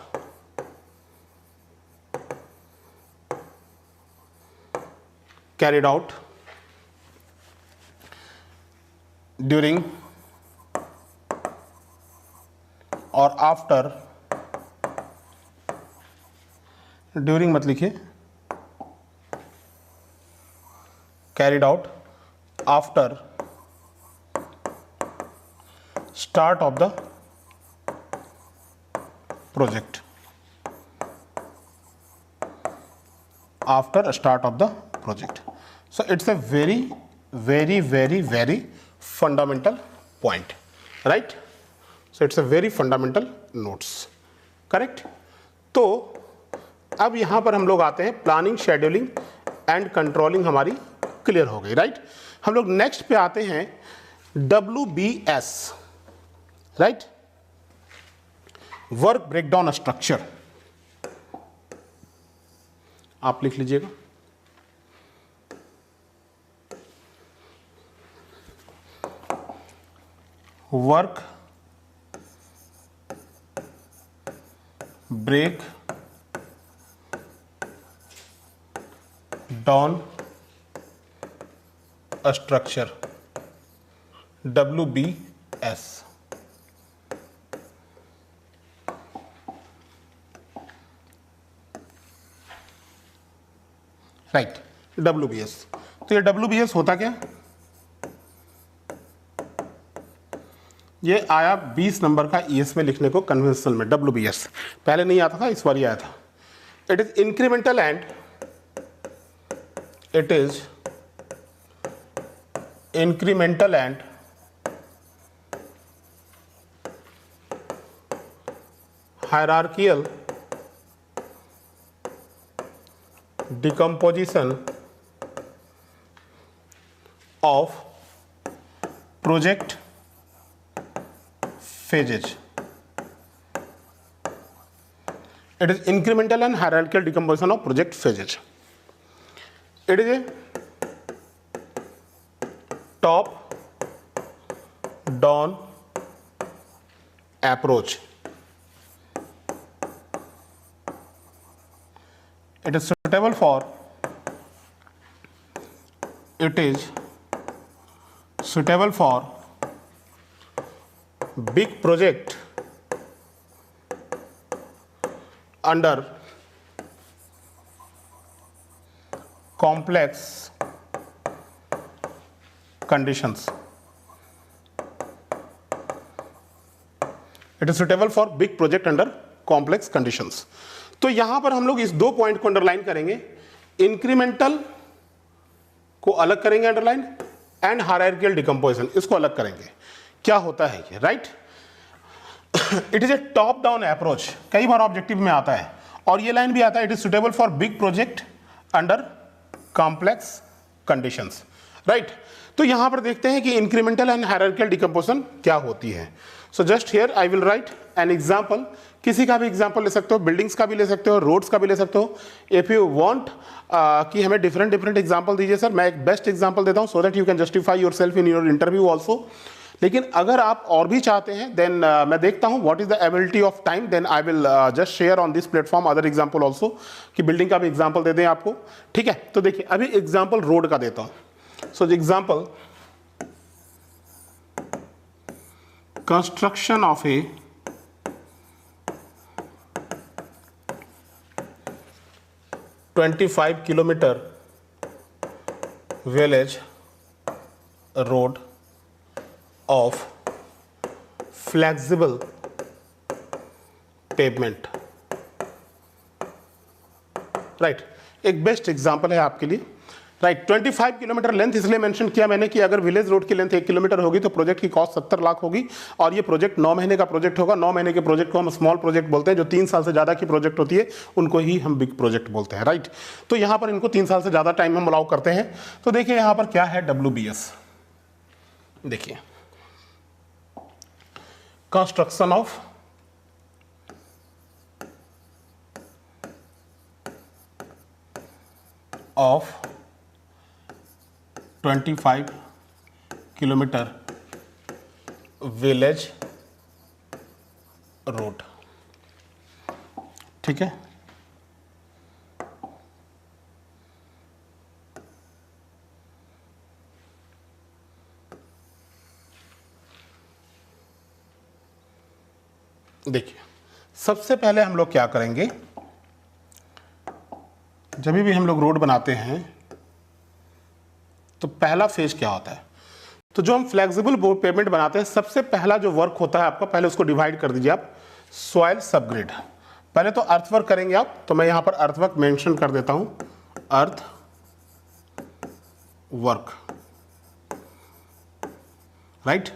during or after, during मत लिखिए, carried out after start of the project, after start of the project. So it's a very fundamental point, right? So it's a very fundamental notes, correct? तो अब यहाँ पर हम लोग आते हैं, प्लानिंग, शेड्यूलिंग एंड कंट्रोलिंग हमारी क्लियर हो गई, राइट? हम लोग नेक्स्ट पे आते हैं WBS, right? Work breakdown structure. आप लिख लीजिएगा, work breakdown structure, WBS, right? WBS। तो ये WBS होता क्या? ये आया 20 नंबर का ES में लिखने को कन्वेंशनल में, WBS पहले नहीं आता था, इस बार ही आया था। It is incremental and hierarchical decomposition of project phases. It is incremental and hierarchical decomposition of project phases. It is a top down approach. It is suitable for big project under complex conditions. It is suitable for big project under complex conditions. तो यहां पर हम लोग इस दो point को underline करेंगे, incremental को अलग करेंगे अंडरलाइन, एंड हायरार्किकल डिकम्पोजिशन इसको अलग करेंगे। क्या होता है ये, right? It is a top down approach, कई बार ऑब्जेक्टिव में आता है, और ये लाइन भी आता है, it is suitable for big project under complex conditions, right? तो यहां पर देखते हैं कि इंक्रीमेंटल एंड हायरार्किकल डिकम्पोजिशन क्या होती है। So just here I will write an example, किसी का भी एग्जाम्पल ले सकते हो, बिल्डिंग्स का भी ले सकते हो, रोड्स का भी ले सकते हो। इफ यू वांट कि हमें डिफरेंट एग्जाम्पल दीजिए सर, मैं एक बेस्ट एग्जाम्पल देता हूं so that you can justify your self in your interview also. लेकिन अगर आप और भी चाहते हैं देन मैं देखता हूं what is the ability of time, then I will just share on this platform other example also, कि बिल्डिंग का भी एग्जाम्पल दे दें आपको, ठीक है? तो देखिए अभी एग्जाम्पल रोड का देता हूं। So example, construction of A 25 kilometre village road of flexible pavement, right? एक बेस्ट एग्जांपल है आपके लिए, राइट? 25 किलोमीटर लेंथ इसलिए मेंशन किया मैंने कि अगर विलेज रोड की लेंथ 1 किलोमीटर होगी तो प्रोजेक्ट की कॉस्ट 70 लाख होगी, और ये प्रोजेक्ट 9 महीने का प्रोजेक्ट होगा। 9 महीने के प्रोजेक्ट को हम स्मॉल प्रोजेक्ट बोलते हैं, जो 3 साल से ज़्यादा की प्रोजेक्ट होती है उनको ही हम बिग प्रोजेक्ट बोलते हैं, राइट? तो यहाँ पर इनको 3 साल से ज़्यादा टाइम हम अलाउ करते हैं। तो देखिए यहाँ पर क्या है WBS, देखिए construction of of 25 kilometre village road. ठीक है, देखिए सबसे पहले हम लोग क्या करेंगे, जब भी हम लोग रोड बनाते हैं तो पहला फेज क्या होता है, तो जो हम फ्लेक्सिबल पेमेंट बनाते हैं सबसे पहला जो वर्क होता है आपका, पहले उसको डिवाइड कर दीजिए आप, सॉइल सबग्रेड। पहले तो अर्थवर्क करेंगे आप, तो मैं यहां पर अर्थवर्क मेंशन कर देता हूं, अर्थ वर्क, राइट।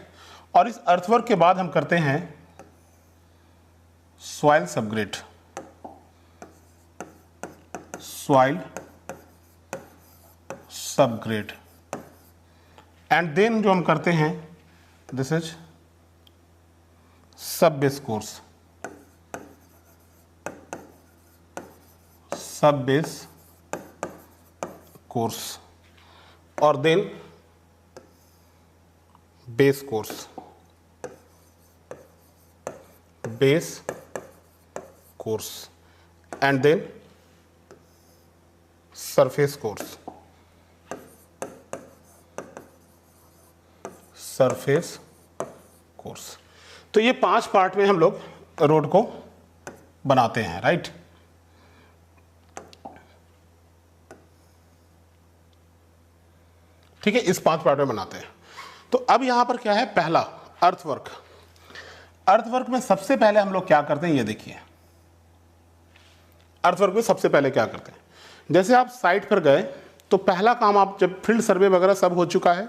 और इस अर्थवर्क के बाद हम करते हैं soil subgrade, soil subgrade, and then जो हम करते हैं this is sub base course, sub base course, और then base course, base course, and then surface course, surface course. तो ये 5 पार्ट में हम लोग रोड को बनाते हैं, राइट। ठीक है, इस 5 पार्ट में बनाते हैं। तो अब यहां पर क्या है, पहला अर्थवर्क। अर्थवर्क में सबसे पहले हम लोग क्या करते हैं, ये देखिए अर्थवर्क में सबसे पहले क्या करते हैं, जैसे आप साइट पर गए तो पहला काम, आप जब फील्ड सर्वे वगैरह सब हो चुका है,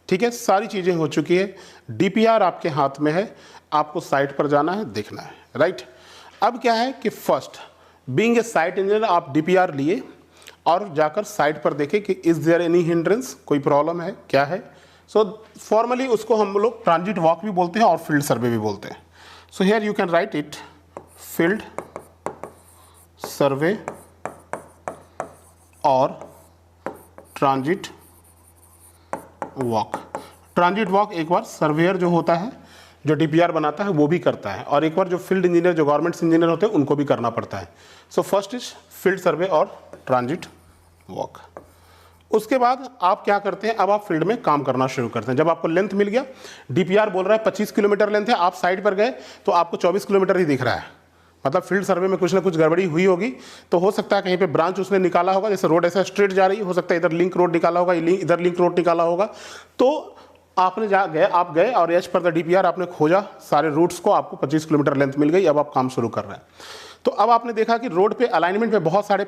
ठीक है, सारी चीज़ें हो चुकी है, डीपीआर आपके हाथ में है, आपको साइट पर जाना है, देखना है, राइट। अब क्या है कि first being a site engineer आप डीपीआर लिए और जाकर साइट पर देखें कि इज देयर एनी हिंड्रेंस, कोई प्रॉब्लम है क्या है। सो फॉर्मली उसको हम लोग ट्रांजिट वॉक भी बोलते हैं और फील्ड सर्वे भी बोलते हैं। So here you can write it, field survey और ट्रांजिट वॉक। ट्रांजिट वॉक एक बार सर्वेयर जो होता है, जो डीपीआर बनाता है, वो भी करता है, और एक बार जो फील्ड इंजीनियर, जो गवर्नमेंट इंजीनियर होते हैं, उनको भी करना पड़ता है। So first is field survey और ट्रांजिट वॉक। उसके बाद आप क्या करते हैं, अब आप फील्ड में काम करना शुरू करते हैं। जब आपको लेंथ मिल गया, डीपीआर बोल रहा है 25 किलोमीटर लेंथ है, आप साइट पर गए तो आपको 24 किलोमीटर ही दिख रहा है, मतलब फील्ड सर्वे में कुछ ना कुछ गड़बड़ी हुई होगी। तो हो सकता है कहीं पे ब्रांच उसने निकाला होगा, जैसे रोड ऐसा स्ट्रेट जा रही है, हो सकता है इधर लिंक रोड निकाला होगा, इधर लिंक रोड निकाला होगा। तो आपने आप गए और एज पर द डीपीआर आपने खोजा सारे रूट्स को, आपको 25 किलोमीटर लेंथ मिल गई, अब आप काम शुरू कर रहे हैं। तो अब आपने देखा कि रोड पे अलाइनमेंट में बहुत सारे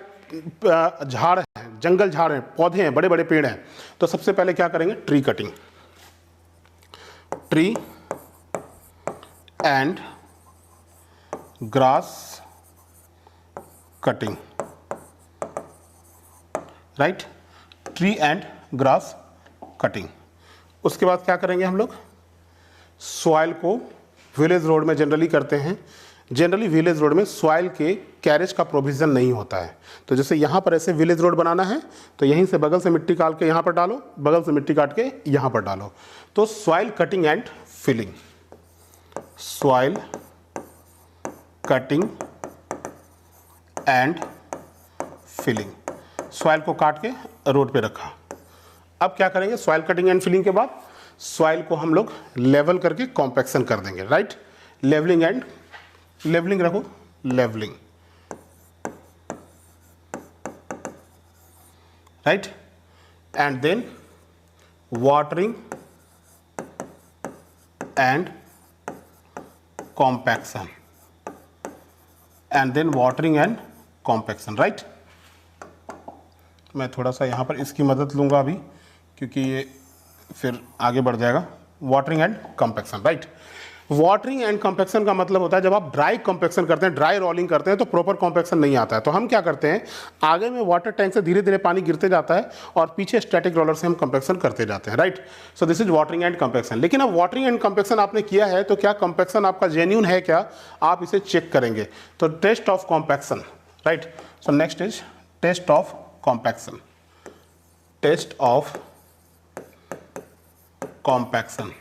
झाड़ हैं, जंगल झाड़ हैं, पौधे हैं, बड़े बड़े पेड़ हैं। तो सबसे पहले क्या करेंगे, tree cutting, tree and grass cutting, right, tree and grass cutting. उसके बाद क्या करेंगे हम लोग, सॉइल को विलेज रोड में जनरली करते हैं, जनरली विलेज रोड में सॉइल के कैरेज का प्रोविज़न नहीं होता है। तो जैसे यहाँ पर ऐसे विलेज रोड बनाना है तो यहीं से बगल से मिट्टी काट के यहाँ पर डालो, बगल से मिट्टी काट के यहाँ पर डालो। तो soil cutting and filling, soil cutting and filling, soil को काट के रोड पे रखा। अब क्या करेंगे, सॉइल कटिंग एंड फिलिंग के बाद सॉइल को हम लोग लेवल करके कॉम्पैक्शन कर देंगे, राइट। लेवलिंग एंड लेवलिंग रखो, levelling, right, and then watering and compaction, and then watering and compaction, right. मैं थोड़ा सा यहाँ पर इसकी मदद लूँगा अभी, क्योंकि ये फिर आगे बढ़ जाएगा। Watering and compaction, right. Watering and compaction का मतलब होता है जब आप ड्राई कॉम्पैक्शन करते हैं, ड्राई रोलिंग करते हैं, तो प्रॉपर कॉम्पैक्शन नहीं आता है। तो हम क्या करते हैं, आगे में वाटर टैंक से धीरे धीरे पानी गिरते जाता है और पीछे स्टैटिक रोलर से हम कॉम्पैक्शन करते जाते हैं, right. So this is watering and compaction. लेकिन अब वाटरिंग एंड कॉम्पैक्शन आपने किया है तो क्या कॉम्पैक्शन आपका जेन्युइन है क्या, आप इसे चेक करेंगे। तो test of compaction, right. So next is test of compaction. Test of compaction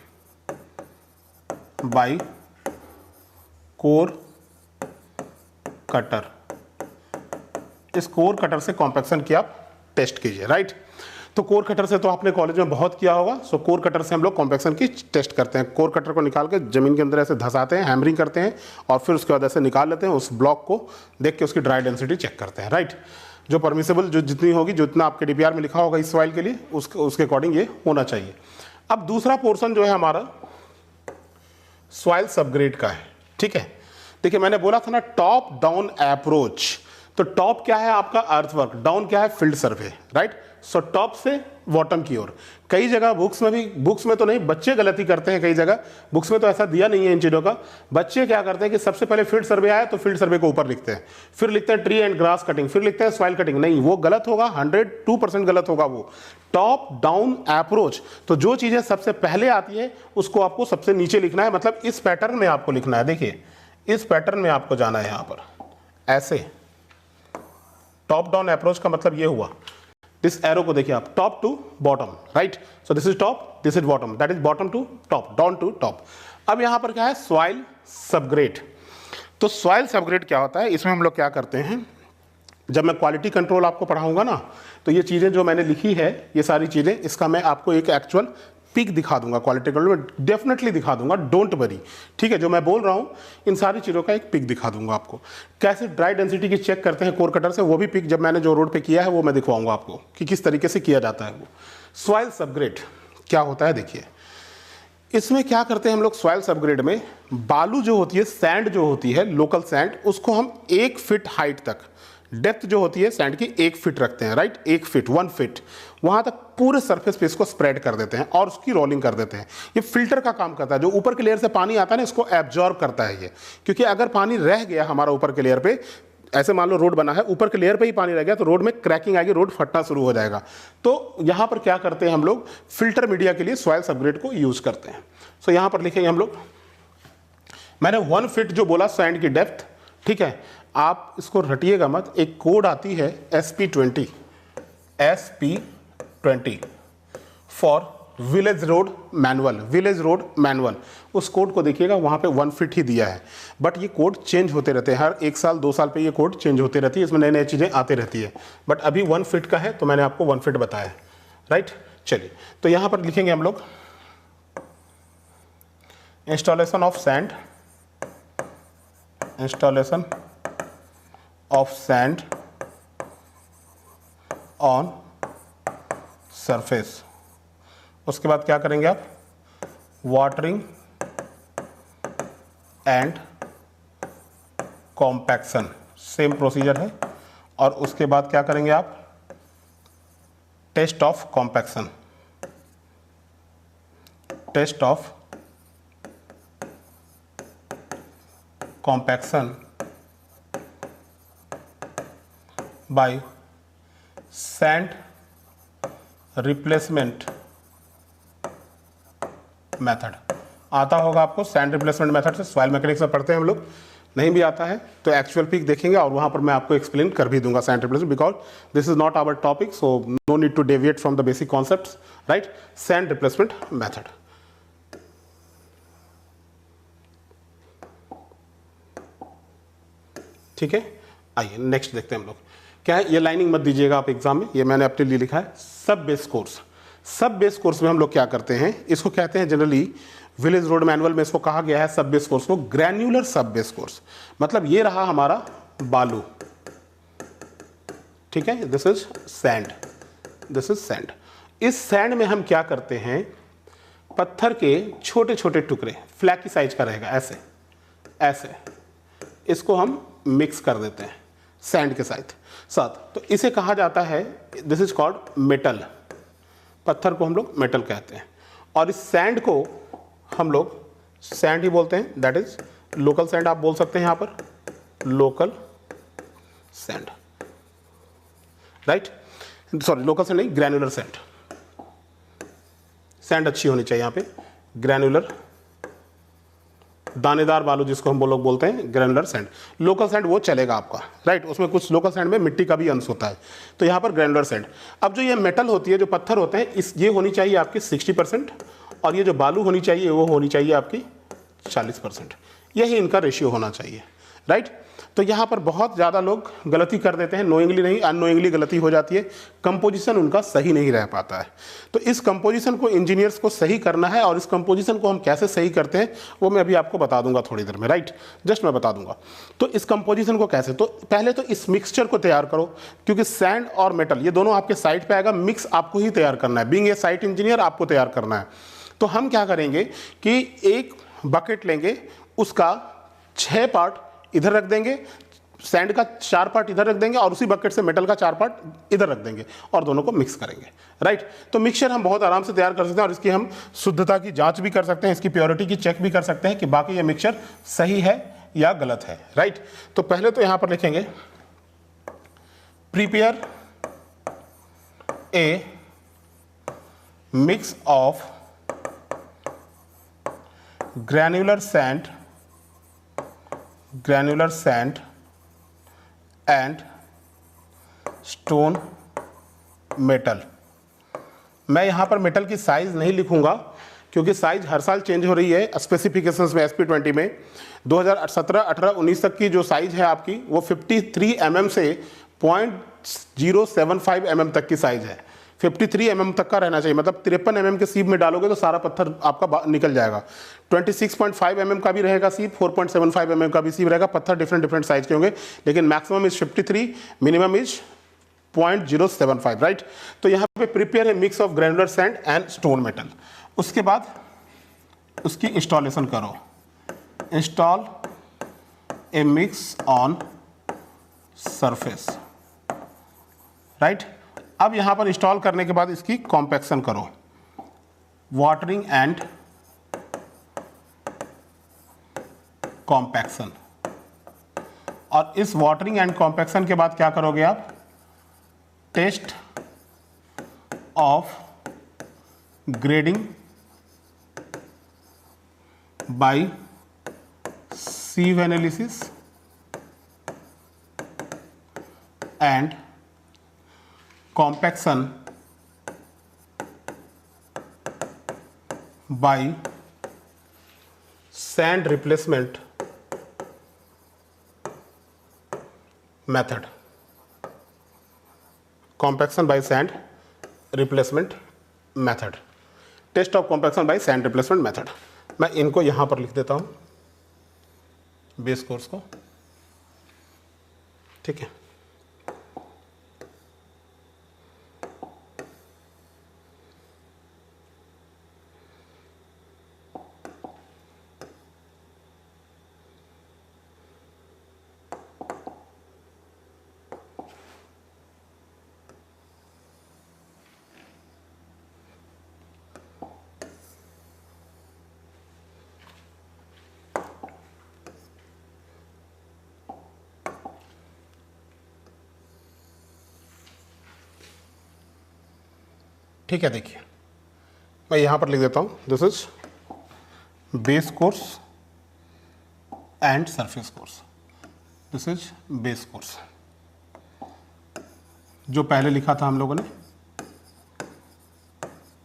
by core cutter. इस कोर कटर से कॉम्पैक्शन की आप टेस्ट कीजिए, राइट। तो कोर कटर से तो आपने कॉलेज में बहुत किया होगा। सो कोर कटर से हम लोग कॉम्पैक्शन की टेस्ट करते हैं। कोर कटर को निकाल के जमीन के अंदर ऐसे धंसाते हैं, हैमरिंग करते हैं और फिर उसके बाद ऐसे निकाल लेते हैं, उस ब्लॉक को देख के उसकी ड्राई डेंसिटी चेक करते हैं, राइट। जो परमिसेबल जो जितनी होगी, जितना आपके डीपीआर में लिखा होगा इस सॉइल के लिए, उसके अकॉर्डिंग ये होना चाहिए। अब दूसरा पोर्शन जो है हमारा सॉइल सबग्रेड का है, ठीक है। देखिए मैंने बोला था ना टॉप डाउन अप्रोच, तो टॉप क्या है आपका अर्थवर्क, डाउन क्या है field survey, right. So top से बॉटम की ओर। कई जगह बुक्स में तो नहीं, बच्चे गलती करते हैं, कई जगह बुक्स में तो ऐसा दिया नहीं है इन चीज़ों का। बच्चे क्या करते हैं कि सबसे पहले फील्ड सर्वे आया तो फील्ड सर्वे को ऊपर लिखते हैं, फिर लिखते हैं ट्री एंड ग्रास कटिंग, फिर लिखते हैं सॉइल कटिंग। नहीं, वो गलत होगा, 102% गलत होगा वो। टॉप डाउन अप्रोच, तो जो चीज़ें सबसे पहले आती है उसको आपको सबसे नीचे लिखना है, मतलब इस पैटर्न में आपको लिखना है। देखिए इस पैटर्न में आपको जाना है, यहाँ पर ऐसे। टॉप डाउन अप्रोच का मतलब ये हुआ, दिस एरो को देखिए आप, top to bottom, right. So this is top, this is bottom, that is bottom to top, down to top. अब यहां पर क्या है, सॉइल सबग्रेड। तो सॉइल सबग्रेड क्या होता है, इसमें हम लोग क्या करते हैं, जब मैं क्वालिटी कंट्रोल आपको पढ़ाऊंगा ना, तो ये चीज़ें जो मैंने लिखी है, ये सारी चीज़ें, इसका मैं आपको एक एक्चुअल पिक दिखा दूंगा, क्वालिटी कंट्रोल में डेफिनेटली दिखा दूंगा, डोंट वरी, ठीक है। जो मैं बोल रहा हूँ इन सारी चीज़ों का एक पिक दिखा दूंगा आपको। कैसे ड्राई डेंसिटी की चेक करते हैं कोर कटर से, वो भी पिक जब मैंने जो रोड पे किया है वो मैं दिखवाऊंगा आपको कि किस तरीके से किया जाता है वो। सॉइल सबग्रेड क्या होता है, देखिए इसमें क्या करते हैं हम लोग। सॉइल सबग्रेड में बालू जो होती है, सैंड जो होती है, लोकल सैंड, उसको हम 1 फीट हाइट तक, डेप्थ जो होती है सैंड की 1 फीट रखते हैं, राइट। 1 फीट, 1 फीट, वहां तक पूरे सरफेस पे इसको स्प्रेड कर देते हैं और उसकी रोलिंग कर देते हैं। ये फिल्टर का काम करता है, जो ऊपर के लेयर से पानी आता है ना, इसको एब्जॉर्ब करता है ये। क्योंकि अगर पानी रह गया हमारा ऊपर के लेयर पे, ऐसे मान लो रोड बना है, ऊपर के लेयर पे ही पानी रह गया तो रोड में क्रैकिंग आएगी, रोड फटना शुरू हो जाएगा। तो यहां पर क्या करते हैं हम लोग, फिल्टर मीडिया के लिए सॉइल सबग्रेड को यूज करते हैं। सो यहां पर लिखेंगे हम लोग, मैंने 1 फीट जो बोला सैंड की डेप्थ, ठीक है। आप इसको रटिएगा मत, एक कोड आती है SP20 for village road manual, उस कोड को देखिएगा, वहाँ पे 1 फीट ही दिया है। बट ये कोड चेंज होते रहते हैं, हर 1 साल 2 साल पे ये कोड चेंज होती रहती है, इसमें नई नई चीज़ें आती रहती है। बट अभी 1 फीट का है तो मैंने आपको 1 फीट बताया, राइट। चलिए तो यहाँ पर लिखेंगे हम लोग, installation of sand on surface. उसके बाद क्या करेंगे आप, watering and compaction, same procedure है। और उसके बाद क्या करेंगे आप, test of compaction by sand replacement method. आता होगा आपको सैंड रिप्लेसमेंट मेथड से, सॉइल मैकेनिक्स में पढ़ते हैं हम लोग। नहीं भी आता है तो एक्चुअल पिक देखेंगे और वहां पर मैं आपको एक्सप्लेन कर भी दूंगा sand replacement, because this is not our topic, so no need to deviate from the basic concepts, right. Sand replacement method, ठीक है। आइए नेक्स्ट देखते हैं हम लोग क्या है। ये लाइनिंग मत दीजिएगा आप एग्जाम में, ये मैंने अपने लिए लिखा है। सब बेस कोर्स में हम लोग क्या करते हैं, इसको कहते हैं जनरली विलेज रोड मैनुअल में इसको कहा गया है सब बेस कोर्स को ग्रैन्युलर सब बेस कोर्स। मतलब ये रहा हमारा बालू, ठीक है, दिस इज सैंड। इस सैंड में हम क्या करते हैं, पत्थर के छोटे छोटे टुकड़े, फ्लैकी साइज का रहेगा, ऐसे इसको हम मिक्स कर देते हैं सैंड के साथ। तो इसे कहा जाता है, दिस इज कॉल्ड मेटल। पत्थर को हम लोग मेटल कहते हैं और इस सैंड को हम लोग सैंड ही बोलते हैं, दैट इज लोकल सैंड आप बोल सकते हैं यहाँ पर, local sand, right. Sorry local sand नहीं, ग्रैन्युलर सैंड। सैंड अच्छी होनी चाहिए यहाँ पे, दानेदार बालू जिसको हम लोग बोलते हैं ग्रैनुलर सैंड। लोकल सैंड वो चलेगा आपका, राइट, उसमें कुछ लोकल सैंड में मिट्टी का भी अंश होता है। तो यहाँ पर ग्रैनुलर सैंड। अब जो ये मेटल होती है, जो पत्थर होते हैं, ये होनी चाहिए आपकी 60% और ये जो बालू होनी चाहिए वो होनी चाहिए आपकी 40%। यही इनका रेशियो होना चाहिए, राइट। तो यहाँ पर बहुत ज़्यादा लोग गलती कर देते हैं, नोइंगली नहीं अननोइंगली गलती हो जाती है, कंपोजिशन उनका सही नहीं रह पाता है। तो इस कंपोजिशन को इंजीनियर्स को सही करना है और इस कंपोजिशन को हम कैसे सही करते हैं वो मैं अभी आपको बता दूंगा थोड़ी देर में, राइट, जस्ट मैं बता दूंगा। तो इस कंपोजिशन को कैसे, तो पहले तो इस मिक्सचर को तैयार करो, क्योंकि सैंड और मेटल ये दोनों आपके साइट पर आएगा, मिक्स आपको ही तैयार करना है, बीइंग ए साइट इंजीनियर आपको तैयार करना है। तो हम क्या करेंगे कि एक बकेट लेंगे, उसका 6 पार्ट इधर रख देंगे, सैंड का 4 पार्ट इधर रख देंगे और उसी बकेट से मेटल का 4 पार्ट इधर रख देंगे और दोनों को मिक्स करेंगे, राइट। तो मिक्सचर हम बहुत आराम से तैयार कर सकते हैं और इसकी हम शुद्धता की जांच भी कर सकते हैं, इसकी प्योरिटी की चेक भी कर सकते हैं कि बाकी ये मिक्सचर सही है या गलत है, राइट। तो पहले तो यहां पर लिखेंगे prepare a mix of granular sand and stone metal। मैं यहाँ पर मेटल की साइज नहीं लिखूंगा क्योंकि साइज हर साल चेंज हो रही है। स्पेसिफिकेशंस में SP20 में 2017, 18, 19 तक की जो साइज है आपकी वो 53 mm से 0.075 mm तक की साइज है। 53 mm तक का रहना चाहिए, मतलब 53 mm के सीप में डालोगे तो सारा पत्थर आपका निकल जाएगा। 26.5 mm का भी रहेगा सीप, 4.75 mm का भी सीप रहेगा। पत्थर डिफरेंट साइज के होंगे, लेकिन maximum is 53, minimum is 0.075, right. तो यहाँ पे प्रिपेयर है mix of granular sand and stone metal. उसके बाद उसकी इंस्टॉलेशन करो, install A mix on surface, right. अब यहां पर इंस्टॉल करने के बाद इसकी कॉम्पैक्शन करो, वाटरिंग एंड कॉम्पैक्शन। और इस वाटरिंग एंड कॉम्पैक्शन के बाद क्या करोगे आप, test of grading by sieve analysis and compaction by sand replacement method। compaction by sand replacement method, test of compaction by sand replacement method। मैं इनको यहां पर लिख देता हूं बेस कोर्स को, ठीक है। ठीक है, देखिए मैं यहाँ पर लिख देता हूँ, this is base course and surface course. This is base course जो पहले लिखा था हम लोगों ने,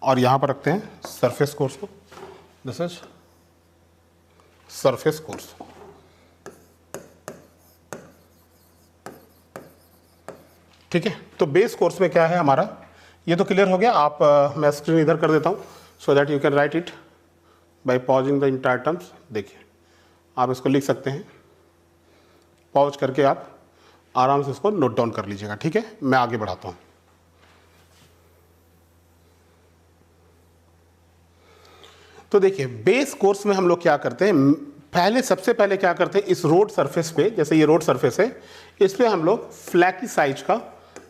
और यहाँ पर रखते हैं सरफेस कोर्स को। This is surface course. ठीक है, तो बेस कोर्स में क्या है हमारा, ये तो क्लियर हो गया। आप मैं स्क्रीन इधर कर देता हूँ so that you can write it by pausing the entire terms. देखिए आप इसको लिख सकते हैं, पॉज करके आप आराम से इसको नोट डाउन कर लीजिएगा, ठीक है। मैं आगे बढ़ाता हूँ। तो देखिए बेस कोर्स में हम लोग क्या करते हैं, सबसे पहले क्या करते हैं, इस रोड सरफेस पे, जैसे ये रोड सरफेस है, इस पे हम लोग फ्लैकी साइज का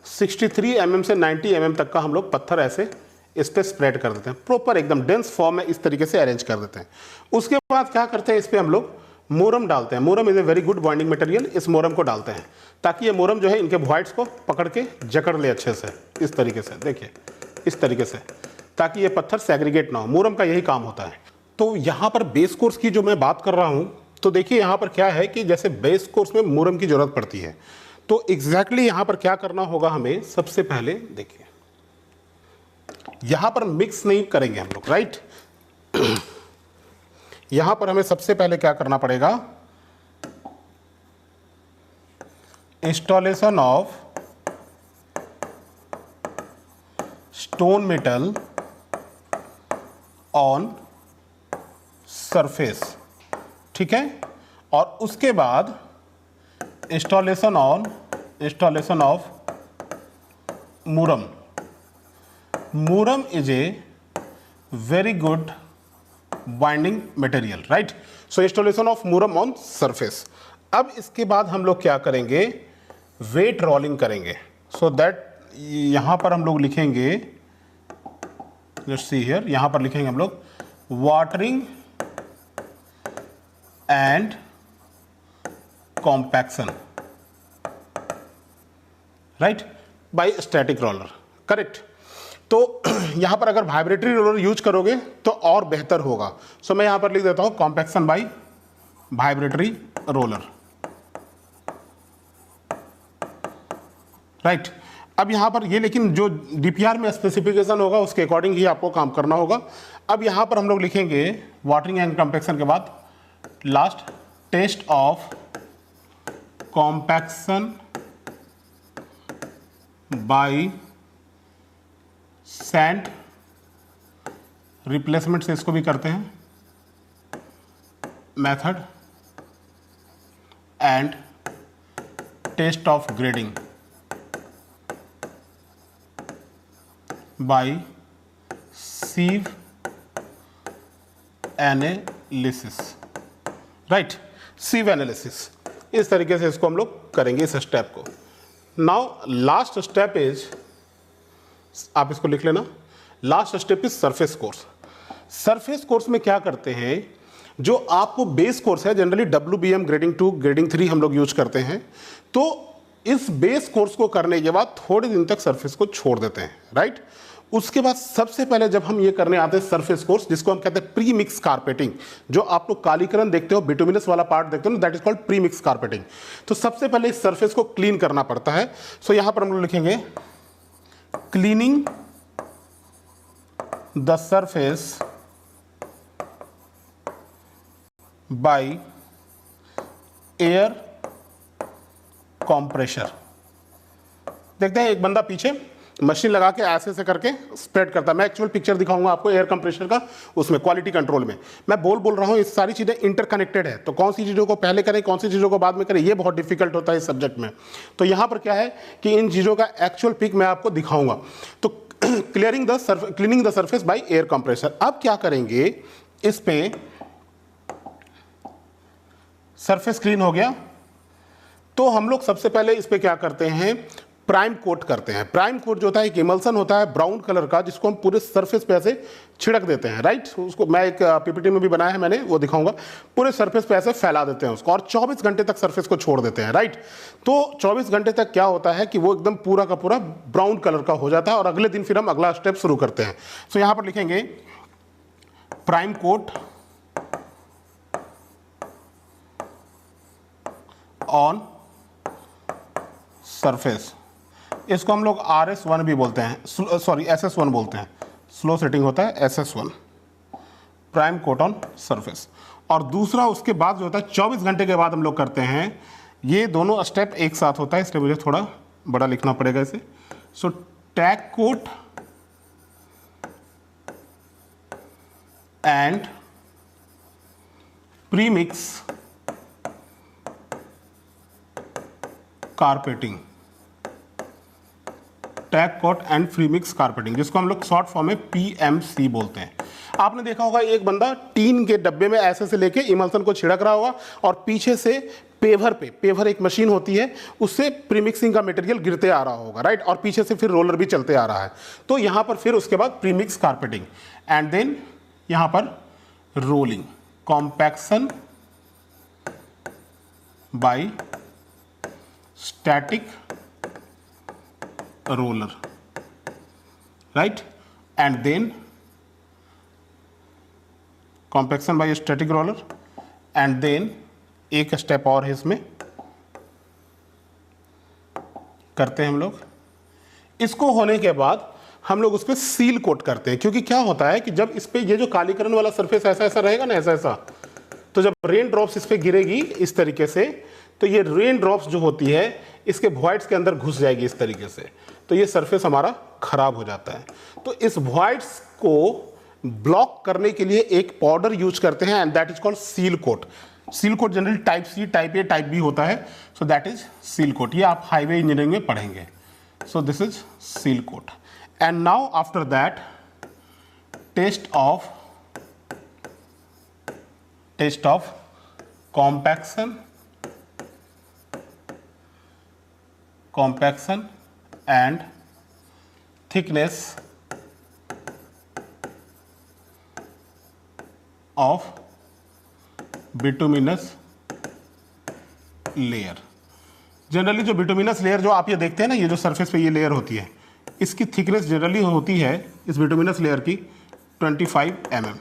63 mm से 90 mm तक का हम लोग पत्थर ऐसे इस पे स्प्रेड कर देते हैं, प्रॉपर एकदम डेंस फॉर्म में इस तरीके से अरेंज कर देते हैं। उसके बाद क्या करते हैं, इस पे हम लोग मोरम डालते हैं। Moorum is a very good bonding material. इस मोरम को डालते हैं ताकि ये मोरम जो है इनके वॉइड्स को पकड़ के जकड़ ले अच्छे से, इस तरीके से, देखिए इस तरीके से, ताकि ये पत्थर सेग्रीगेट ना हो। मोरम का यही काम होता है। तो यहाँ पर बेस कोर्स की जो मैं बात कर रहा हूँ, तो देखिए यहाँ पर क्या है कि जैसे बेस कोर्स में मुरम की ज़रूरत पड़ती है, तो एग्जैक्टली यहाँ पर क्या करना होगा हमें, सबसे पहले देखिए यहाँ पर मिक्स नहीं करेंगे हम लोग, राइट। यहाँ पर हमें सबसे पहले क्या करना पड़ेगा, installation of stone metal on surface, ठीक है। और उसके बाद installation of moorum. Moorum is a very good binding material, right. So installation of moorum on surface. अब इसके बाद हम लोग क्या करेंगे, वेट रोलिंग करेंगे। सो दैट यहां पर हम लोग लिखेंगे, लेट्स सी हियर, यहां पर लिखेंगे हम लोग watering and compaction, right, by static roller, correct. तो यहां पर अगर वाइब्रेटरी रोलर यूज करोगे तो और बेहतर होगा। सो मैं यहां पर लिख देता हूं compaction by vibratory roller, right. अब यहां पर ये, लेकिन जो डीपीआर में स्पेसिफिकेशन होगा उसके अकॉर्डिंग ही आपको काम करना होगा। अब यहां पर हम लोग लिखेंगे वाटरिंग एंड कॉम्पैक्शन के बाद last test of compaction by sand replacement से इसको भी करते हैं, method and test of grading by sieve analysis, right, sieve analysis. इस तरीके से इसको हम लोग करेंगे इस स्टेप को। नाउ लास्ट स्टेप इज, आप इसको लिख लेना, last step is surface course. Surface course में क्या करते हैं, जो आपको बेस कोर्स है जनरली WBM ग्रेडिंग 2 ग्रेडिंग 3 हम लोग यूज करते हैं, तो इस बेस कोर्स को करने के बाद थोड़े दिन तक सरफेस को छोड़ देते हैं, राइट। उसके बाद सबसे पहले जब हम ये करने आते हैं सरफेस कोर्स, जिसको हम कहते हैं प्री मिक्स कारपेटिंग, जो आप लोग कालीकरण देखते हो, बिटुमिनस वाला पार्ट देखते हो, that is called pre mix carpeting. तो सबसे पहले इस सरफेस को क्लीन करना पड़ता है। सो यहां पर हम लोग लिखेंगे cleaning the surface by air compressor. देखते हैं एक बंदा पीछे मशीन लगा के ऐसे करके स्प्रेड करता है। मैं एक्चुअल पिक्चर दिखाऊंगा आपको एयर कंप्रेशर का, उसमें क्वालिटी कंट्रोल में। मैं बोल रहा हूँ, ये सारी चीज़ें इंटरकनेक्टेड है, तो कौन सी चीज़ों को पहले करें, कौन सी चीज़ों को बाद में करें, ये बहुत डिफिकल्ट होता है इस सब्जेक्ट में। तो यहाँ पर क्या है कि इन चीज़ों का एक्चुअल पिक मैं आपको दिखाऊंगा। तो clearing the cleaning the surface by air compressor. अब क्या करेंगे, इस पे सरफेस क्लीन हो गया, तो हम लोग सबसे पहले इस पे क्या करते हैं, प्राइम कोट करते हैं। प्राइम कोट जो होता है एक इमल्सन होता है ब्राउन कलर का, जिसको हम पूरे सरफेस पे ऐसे छिड़क देते हैं, राइट। उसको मैं एक पीपीटी में भी बनाया है मैंने, वो दिखाऊंगा। पूरे सरफेस पे ऐसे फैला देते हैं उसको, और 24 घंटे तक सरफेस को छोड़ देते हैं, राइट। तो 24 घंटे तक क्या होता है कि वो एकदम पूरा का पूरा ब्राउन कलर का हो जाता है, और अगले दिन फिर हम अगला स्टेप शुरू करते हैं। सो यहां पर लिखेंगे प्राइम कोट ऑन सरफेस। इसको हम लोग RS1 भी बोलते हैं, सॉरी SS1 बोलते हैं, स्लो सेटिंग होता है SS1, prime coat on surface. और दूसरा उसके बाद जो होता है 24 घंटे के बाद हम लोग करते हैं, ये दोनों स्टेप एक साथ होता है, इसलिए मुझे थोड़ा बड़ा लिखना पड़ेगा इसे। So tack coat and premix carpeting, tack coat and premix carpeting, जिसको हम लोग शॉर्ट फॉर्म में PMC बोलते हैं। आपने देखा होगा एक बंदा टीन के डब्बे में ऐसे से लेके इमल्सन को छिड़क रहा होगा, और पीछे से पेवर एक मशीन होती है, उससे प्रीमिक्सिंग का मटेरियल गिरते आ रहा होगा, राइट। और पीछे से फिर रोलर भी चलते आ रहा है। तो यहाँ पर फिर उसके बाद प्रीमिक्स कारपेटिंग, एंड देन यहाँ पर rolling, compaction by static roller, right, and then compaction by static roller, and then एक स्टेप और है इसमें करते हैं हम लोग। इसको होने के बाद हम लोग उस पर सील कोट करते हैं, क्योंकि क्या होता है कि जब इस पे ये जो कालीकरण वाला सरफेस ऐसा ऐसा रहेगा ना, ऐसा ऐसा, तो जब रेन ड्रॉप्स इस पे गिरेगी इस तरीके से, तो ये रेन ड्रॉप्स जो होती है इसके वॉइड्स के अंदर घुस जाएगी इस तरीके से, तो ये सरफेस हमारा खराब हो जाता है। तो इस वॉइड्स को ब्लॉक करने के लिए एक पाउडर यूज करते हैं, and that is called seal coat. Seal coat generally type C, type A, type B होता है, so that is seal coat. ये आप हाईवे इंजीनियरिंग में पढ़ेंगे। So this is seal coat. And now after that test of compaction and thickness of bituminous layer। Generally जो bituminous layer जो आप ये देखते हैं ना, ये जो सरफेस पे ये लेयर होती है, इसकी थिकनेस जनरली होती है इस बिटुमिनस लेयर की 25 mm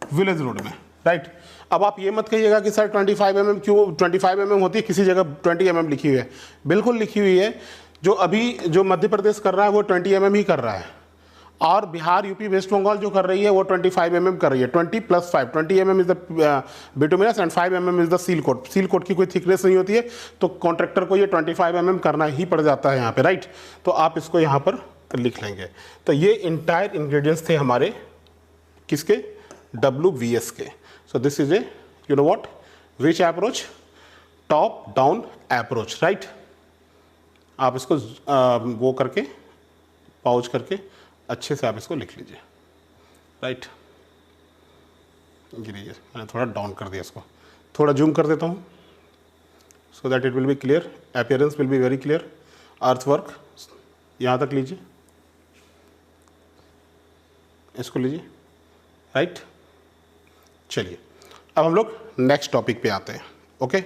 विलेज रोड में, राइट। अब आप ये मत कहिएगा कि सर 25 mm क्यों, 25 mm होती है, किसी जगह 20 mm लिखी हुई है। बिल्कुल लिखी हुई है। जो अभी जो मध्य प्रदेश कर रहा है वो 20 mm ही कर रहा है, और बिहार, यूपी, वेस्ट बंगाल जो कर रही है वो 25 mm कर रही है। 20 + 5, 20 mm is the bituminous and 5 mm is the seal coat. Seal coat की कोई थिकनेस नहीं होती है, तो कॉन्ट्रैक्टर को ये 25 mm करना ही पड़ जाता है यहाँ पे, राइट। तो आप इसको यहाँ पर लिख लेंगे। तो ये इंटायर इंग्रेडिएंट्स थे हमारे किसके, WVS के। सो this is a, you know what, which approach, top down approach, right. आप इसको वो करके पाउच करके अच्छे से आप इसको लिख लीजिए, राइट। गिरिए, मैंने थोड़ा डाउन कर दिया इसको, थोड़ा जूम कर देता हूँ so that it will be clear, appearance will be very clear. Earthwork यहाँ तक लीजिए, इसको लीजिए, राइट। चलिए अब हम लोग नेक्स्ट टॉपिक पे आते हैं, ओके।